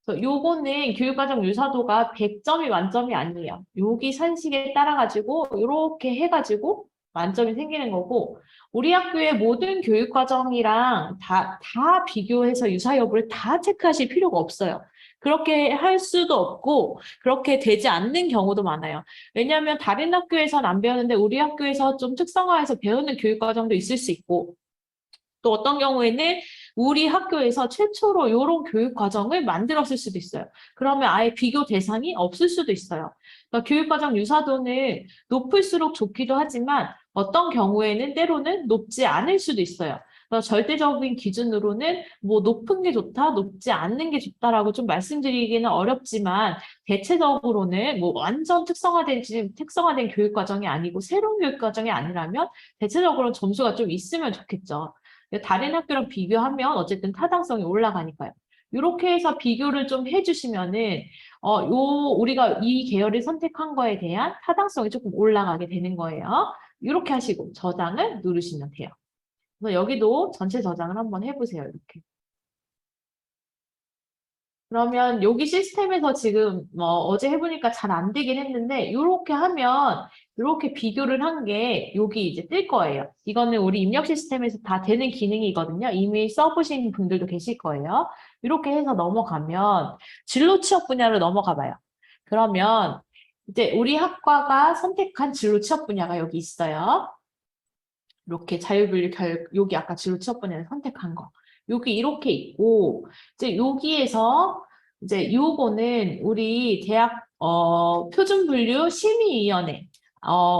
그래서 요거는 교육과정 유사도가 100점이 만점이 아니에요. 여기 산식에 따라가지고 이렇게 해가지고 만점이 생기는 거고 우리 학교의 모든 교육과정이랑 다 비교해서 유사 여부를 다 체크하실 필요가 없어요. 그렇게 할 수도 없고 그렇게 되지 않는 경우도 많아요. 왜냐하면 다른 학교에선 안 배우는데 우리 학교에서 좀 특성화해서 배우는 교육과정도 있을 수 있고 또 어떤 경우에는 우리 학교에서 최초로 이런 교육 과정을 만들었을 수도 있어요. 그러면 아예 비교 대상이 없을 수도 있어요. 그러니까 교육 과정 유사도는 높을수록 좋기도 하지만 어떤 경우에는 때로는 높지 않을 수도 있어요. 그래서 절대적인 기준으로는 뭐 높은 게 좋다, 높지 않는 게 좋다라고 좀 말씀드리기는 어렵지만 대체적으로는 뭐 완전 특성화된 교육 과정이 아니고 새로운 교육 과정이 아니라면 대체적으로 점수가 좀 있으면 좋겠죠. 다른 학교랑 비교하면 어쨌든 타당성이 올라가니까요. 이렇게 해서 비교를 좀 해주시면은, 우리가 이 계열을 선택한 거에 대한 타당성이 조금 올라가게 되는 거예요. 이렇게 하시고 저장을 누르시면 돼요. 그래서 여기도 전체 저장을 한번 해보세요. 이렇게. 그러면 여기 시스템에서 지금 어제 해보니까 잘 안 되긴 했는데 이렇게 하면 이렇게 비교를 한 게 여기 이제 뜰 거예요. 이거는 우리 입력 시스템에서 다 되는 기능이거든요. 이미 써보신 분들도 계실 거예요. 이렇게 해서 넘어가면 진로 취업 분야로 넘어가 봐요. 그러면 이제 우리 학과가 선택한 진로 취업 분야가 여기 있어요. 이렇게 자유분류 여기 아까 진로 취업 분야를 선택한 거. 여기 이렇게 있고, 이제 여기에서 이제 요거는 우리 대학, 표준분류 심의위원회,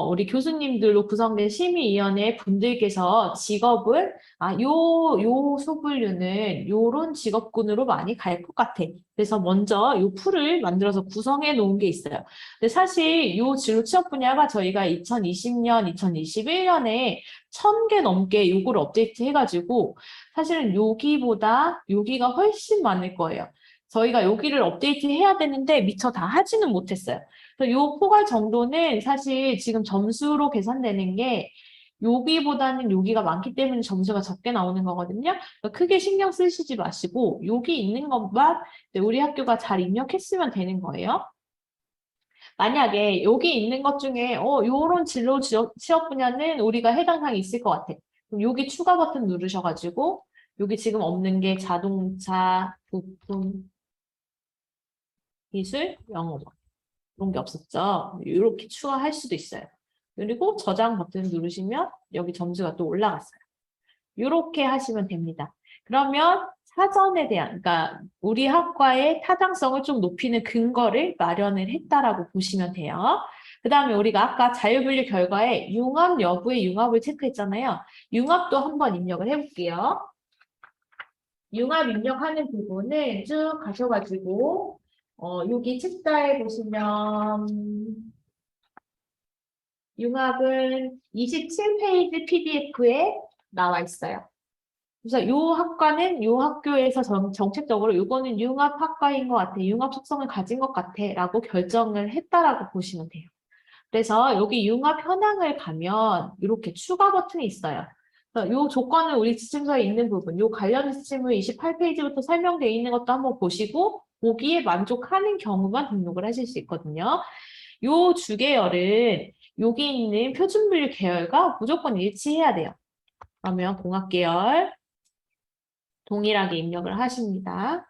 우리 교수님들로 구성된 심의위원회 분들께서 직업을, 요 소분류는 요런 직업군으로 많이 갈 것 같아. 그래서 먼저 요 풀을 만들어서 구성해 놓은 게 있어요. 근데 사실 요 진로 취업 분야가 저희가 2020년, 2021년에 1000개 넘게 요거를 업데이트 해가지고 사실은 여기보다 여기가 훨씬 많을 거예요. 저희가 여기를 업데이트 해야 되는데 미처 다 하지는 못했어요. 그래서 요 포괄 정도는 사실 지금 점수로 계산되는 게 여기보다는 여기가 많기 때문에 점수가 적게 나오는 거거든요. 그러니까 크게 신경 쓰시지 마시고 여기 있는 것만 우리 학교가 잘 입력했으면 되는 거예요. 만약에 여기 있는 것 중에 요런 진로 취업 분야는 우리가 해당 사항이 있을 것 같아. 그럼 여기 추가 버튼 누르셔가지고 여기 지금 없는 게 자동차, 부품, 기술, 영어권 이런 게 없었죠. 이렇게 추가할 수도 있어요. 그리고 저장 버튼 누르시면 여기 점수가 또 올라갔어요. 이렇게 하시면 됩니다. 그러면 사전에 대한, 그러니까 우리 학과의 타당성을 좀 높이는 근거를 마련을 했다라고 보시면 돼요. 그 다음에 우리가 아까 자유분류 결과에 융합 여부의 융합을 체크했잖아요. 융합도 한번 입력을 해볼게요. 융합 입력하는 부분을 쭉 가셔가지고 여기 책자에 보시면 융합은 27페이지 PDF에 나와 있어요. 그래서 요 학과는 요 학교에서 정책적으로 요거는 융합학과인 것 같아. 융합 속성을 가진 것 같아. 라고 결정을 했다라고 보시면 돼요. 그래서 여기 융합 현황을 가면 이렇게 추가 버튼이 있어요. 그래서 요 조건은 우리 지침서에 있는 부분, 요 관련 지침을 28페이지부터 설명되어 있는 것도 한번 보시고 보기에 만족하는 경우만 등록을 하실 수 있거든요. 요 주계열은 여기 있는 표준분류 계열과 무조건 일치해야 돼요. 그러면 공학계열 동일하게 입력을 하십니다.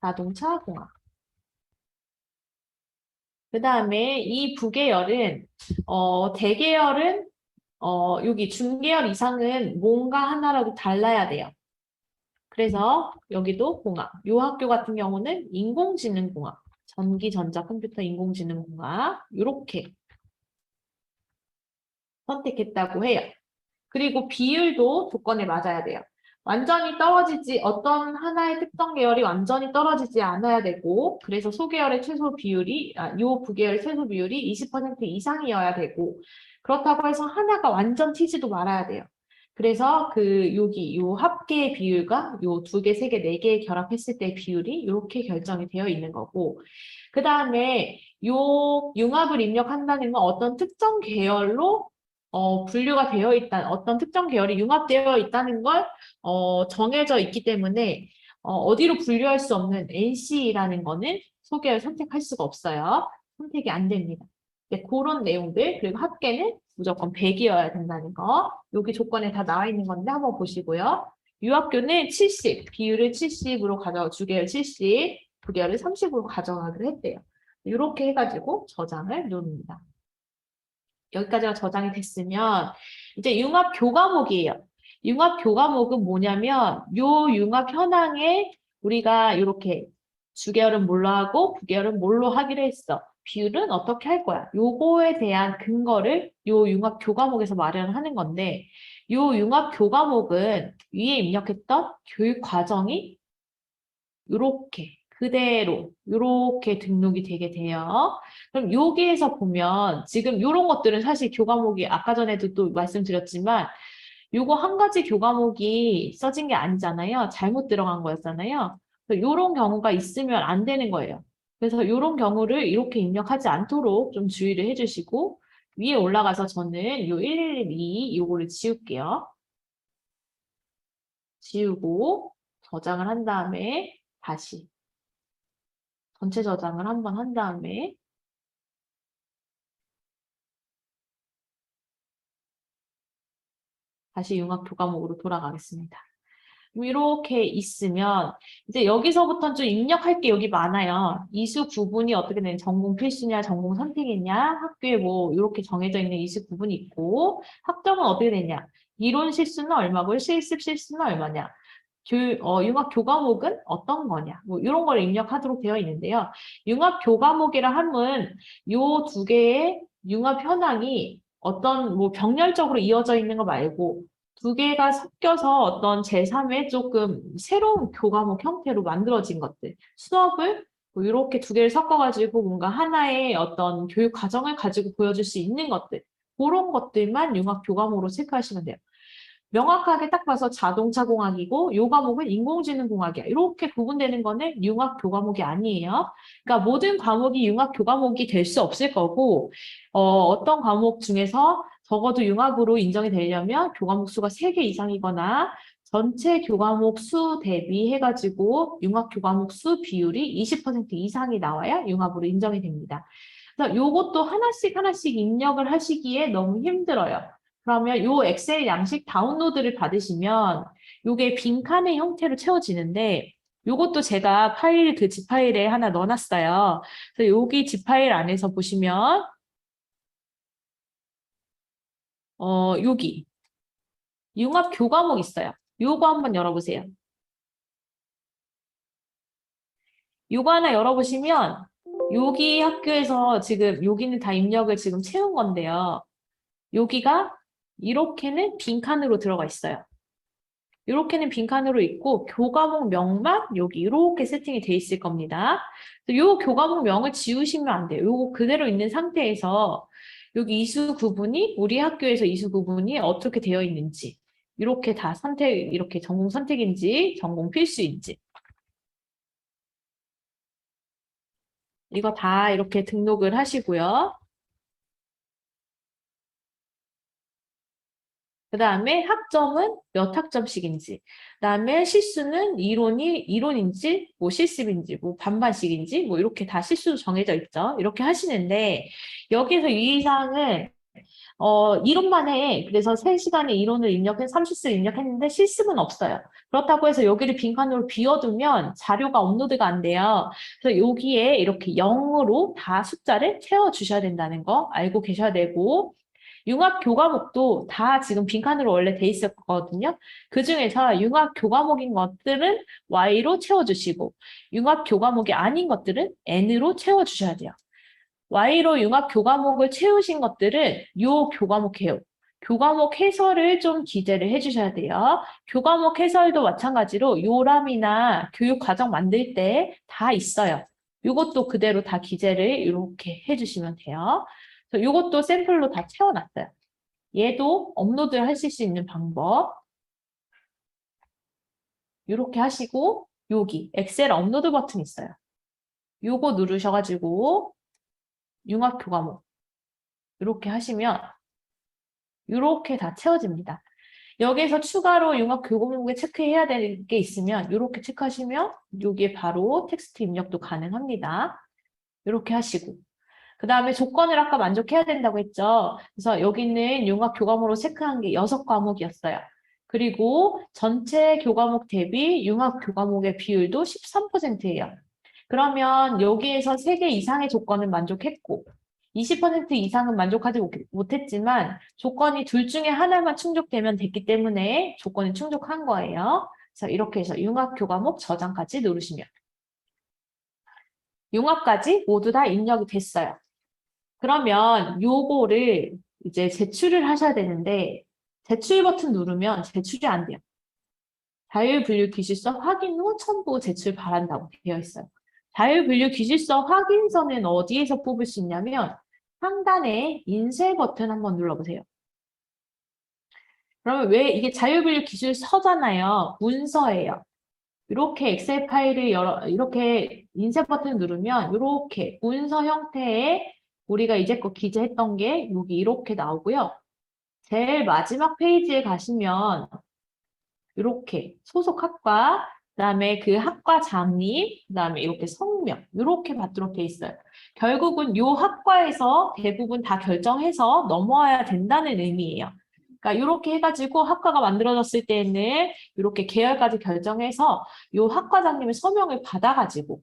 자동차 공학. 그 다음에 이 부계열은 대계열은 여기 중계열 이상은 뭔가 하나라도 달라야 돼요. 그래서 여기도 공학. 요 학교 같은 경우는 인공지능공학, 전기, 전자, 컴퓨터, 인공지능공학 이렇게 선택했다고 해요. 그리고 비율도 조건에 맞아야 돼요. 완전히 떨어지지, 어떤 하나의 특정 계열이 완전히 떨어지지 않아야 되고, 그래서 소계열의 최소 비율이, 요 부계열의 최소 비율이 20% 이상이어야 되고, 그렇다고 해서 하나가 완전 튀지도 말아야 돼요. 그래서 여기 요 합계의 비율과 요 두 개, 세 개, 네 개 결합했을 때 비율이 이렇게 결정이 되어 있는 거고, 그 다음에 요 융합을 입력한다는 건 어떤 특정 계열로 분류가 되어 있다, 어떤 특정 계열이 융합되어 있다는 걸 정해져 있기 때문에 어디로 분류할 수 없는 NC라는 거는 소개를 선택할 수가 없어요. 선택이 안 됩니다. 네, 그런 내용들, 그리고 합계는 무조건 100이어야 된다는 거. 여기 조건에 다 나와 있는 건데 한번 보시고요. 유학교는 70, 비율을 70으로 주계열 70, 부계열을 30으로 가져가기로 했대요. 이렇게 해가지고 저장을 누릅니다. 여기까지가 저장이 됐으면 이제 융합 교과목이에요. 융합 교과목은 뭐냐면 요 융합 현황에 우리가 이렇게 주계열은 뭘로 하고 부계열은 뭘로 하기로 했어. 비율은 어떻게 할 거야. 요거에 대한 근거를 요 융합 교과목에서 마련하는 건데 요 융합 교과목은 위에 입력했던 교육 과정이 요렇게 그대로 요렇게 등록이 되게 돼요. 그럼 여기에서 보면 지금 요런 것들은 사실 교과목이 아까 전에도 또 말씀드렸지만 요거 한 가지 교과목이 써진 게 아니잖아요. 잘못 들어간 거였잖아요. 요런 경우가 있으면 안 되는 거예요. 그래서 요런 경우를 이렇게 입력하지 않도록 좀 주의를 해주시고 위에 올라가서 저는 요 1112 요거를 지울게요. 지우고 저장을 한 다음에 다시 전체 저장을 한번 한 다음에 다시 융합 교과목으로 돌아가겠습니다. 이렇게 있으면 이제 여기서부터는 좀 입력할 게 여기 많아요. 이수 구분이 어떻게 되는 전공 필수냐, 전공 선택이냐, 학교에 뭐 이렇게 정해져 있는 이수 구분이 있고 학점은 어떻게 되냐, 이론 실수는 얼마고 실습 실수는 얼마냐, 융합 교과목은 어떤 거냐, 뭐 이런 걸 입력하도록 되어 있는데요. 융합 교과목이라 함은 요 두 개의 융합 현황이 어떤 뭐 병렬적으로 이어져 있는 거 말고 두 개가 섞여서 어떤 제3의 조금 새로운 교과목 형태로 만들어진 것들. 수업을 뭐 이렇게 두 개를 섞어가지고 뭔가 하나의 어떤 교육 과정을 가지고 보여줄 수 있는 것들. 그런 것들만 융합 교과목으로 체크하시면 돼요. 명확하게 딱 봐서 자동차 공학이고 요 과목은 인공지능 공학이야. 이렇게 구분되는 거는 융합 교과목이 아니에요. 그러니까 모든 과목이 융합 교과목이 될 수 없을 거고 어떤 과목 중에서 적어도 융합으로 인정이 되려면 교과목 수가 3개 이상이거나 전체 교과목 수 대비해가지고 융합 교과목 수 비율이 20% 이상이 나와야 융합으로 인정이 됩니다. 그래서 요것도 하나씩 하나씩 입력을 하시기에 너무 힘들어요. 그러면 요 엑셀 양식 다운로드를 받으시면 요게 빈칸의 형태로 채워지는데 요것도 제가 파일 그 집 파일에 하나 넣어놨어요. 그래서 여기 집 파일 안에서 보시면 여기 융합 교과목 있어요. 요거 한번 열어보세요. 요거 하나 열어보시면 여기 학교에서 지금 여기는 다 입력을 지금 채운 건데요. 여기가 이렇게는 빈칸으로 들어가 있어요. 이렇게는 빈칸으로 있고 교과목 명만 여기 이렇게 세팅이 돼 있을 겁니다. 이 교과목 명을 지우시면 안 돼요. 요거 그대로 있는 상태에서 여기 이수 구분이 우리 학교에서 이수 구분이 어떻게 되어 있는지 이렇게 다 선택 이렇게 전공 선택인지 전공 필수인지 이거 다 이렇게 등록을 하시고요. 그 다음에 학점은 몇 학점씩인지, 그 다음에 실수는 이론인지, 뭐 실습인지, 뭐 반반씩인지, 뭐 이렇게 다 실수 정해져 있죠. 이렇게 하시는데, 여기서 유의사항은, 이론만 해. 그래서 3시간의 이론을 입력해, 30수 입력했는데 실습은 없어요. 그렇다고 해서 여기를 빈칸으로 비워두면 자료가 업로드가 안 돼요. 그래서 여기에 이렇게 0으로 다 숫자를 채워주셔야 된다는 거 알고 계셔야 되고, 융합 교과목도 다 지금 빈칸으로 원래 돼 있었거든요. 그중에서 융합 교과목인 것들은 Y로 채워주시고 융합 교과목이 아닌 것들은 N으로 채워주셔야 돼요. Y로 융합 교과목을 채우신 것들은 요 교과목 해요. 교과목 해설을 좀 기재를 해주셔야 돼요. 교과목 해설도 마찬가지로 요람이나 교육 과정 만들 때 다 있어요. 요것도 그대로 다 기재를 이렇게 해주시면 돼요. 이것도 샘플로 다 채워놨어요. 얘도 업로드를 하실 수 있는 방법. 이렇게 하시고 여기 엑셀 업로드 버튼 있어요. 요거 누르셔가지고 융합 교과목 이렇게 하시면 이렇게 다 채워집니다. 여기에서 추가로 융합 교과목에 체크해야 될 게 있으면 이렇게 체크하시면 여기에 바로 텍스트 입력도 가능합니다. 이렇게 하시고 그 다음에 조건을 아까 만족해야 된다고 했죠. 그래서 여기는 융합 교과목으로 체크한 게 6과목이었어요. 그리고 전체 교과목 대비 융합 교과목의 비율도 13%예요. 그러면 여기에서 3개 이상의 조건은 만족했고 20% 이상은 만족하지 못했지만 조건이 둘 중에 하나만 충족되면 됐기 때문에 조건이 충족한 거예요. 그래서 이렇게 해서 융합 교과목 저장까지 누르시면 융합까지 모두 다 입력이 됐어요. 그러면 요거를 이제 제출을 하셔야 되는데 제출 버튼 누르면 제출이 안 돼요. 자율분류 기술서 확인 후 첨부 제출 바란다고 되어 있어요. 자율분류 기술서 확인서는 어디에서 뽑을 수 있냐면 상단에 인쇄 버튼 한번 눌러보세요. 그러면 왜 이게 자율분류 기술서잖아요. 문서예요. 이렇게 엑셀 파일을 이렇게 인쇄 버튼 누르면 이렇게 문서 형태의 우리가 이제껏 기재했던 게 여기 이렇게 나오고요. 제일 마지막 페이지에 가시면 이렇게 소속 학과, 그다음에 그 학과장님, 그다음에 이렇게 성명 이렇게 받도록 돼 있어요. 결국은 요 학과에서 대부분 다 결정해서 넘어와야 된다는 의미예요. 그러니까 이렇게 해가지고 학과가 만들어졌을 때는 이렇게 계열까지 결정해서 요 학과장님의 서명을 받아가지고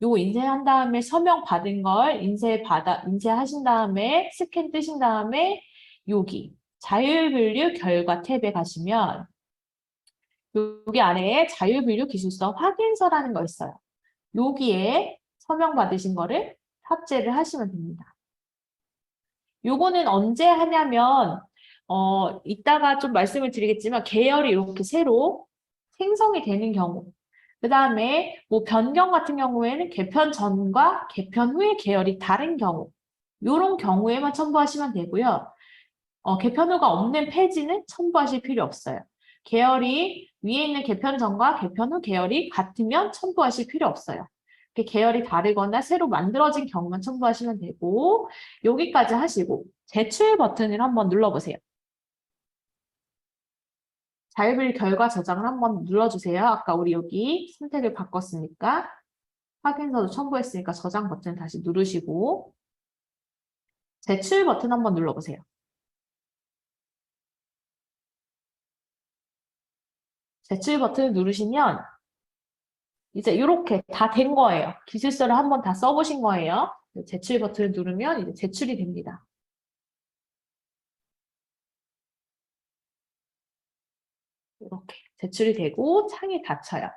요거 인쇄한 다음에 서명 받은 걸 인쇄하신 다음에 스캔 뜨신 다음에 여기 자율분류 결과 탭에 가시면 여기 아래에 자율분류 기술서 확인서라는 거 있어요. 여기에 서명 받으신 거를 탑재를 하시면 됩니다. 요거는 언제 하냐면 이따가 좀 말씀을 드리겠지만 계열이 이렇게 새로 생성이 되는 경우 그 다음에 뭐 변경 같은 경우에는 개편 전과 개편 후의 계열이 다른 경우 요런 경우에만 첨부하시면 되고요. 개편 후가 없는 페이지는 첨부하실 필요 없어요. 계열이 위에 있는 개편 전과 개편 후 계열이 같으면 첨부하실 필요 없어요. 계열이 다르거나 새로 만들어진 경우만 첨부하시면 되고 여기까지 하시고 제출 버튼을 한번 눌러보세요. 자율분류 결과 저장을 한번 눌러주세요. 아까 우리 여기 선택을 바꿨으니까 확인서도 첨부했으니까 저장 버튼 다시 누르시고 제출 버튼 한번 눌러보세요. 제출 버튼을 누르시면 이제 이렇게 다 된 거예요. 기술서를 한번 다 써보신 거예요. 제출 버튼을 누르면 이제 제출이 됩니다. 이렇게 제출이 되고 창이 닫혀요.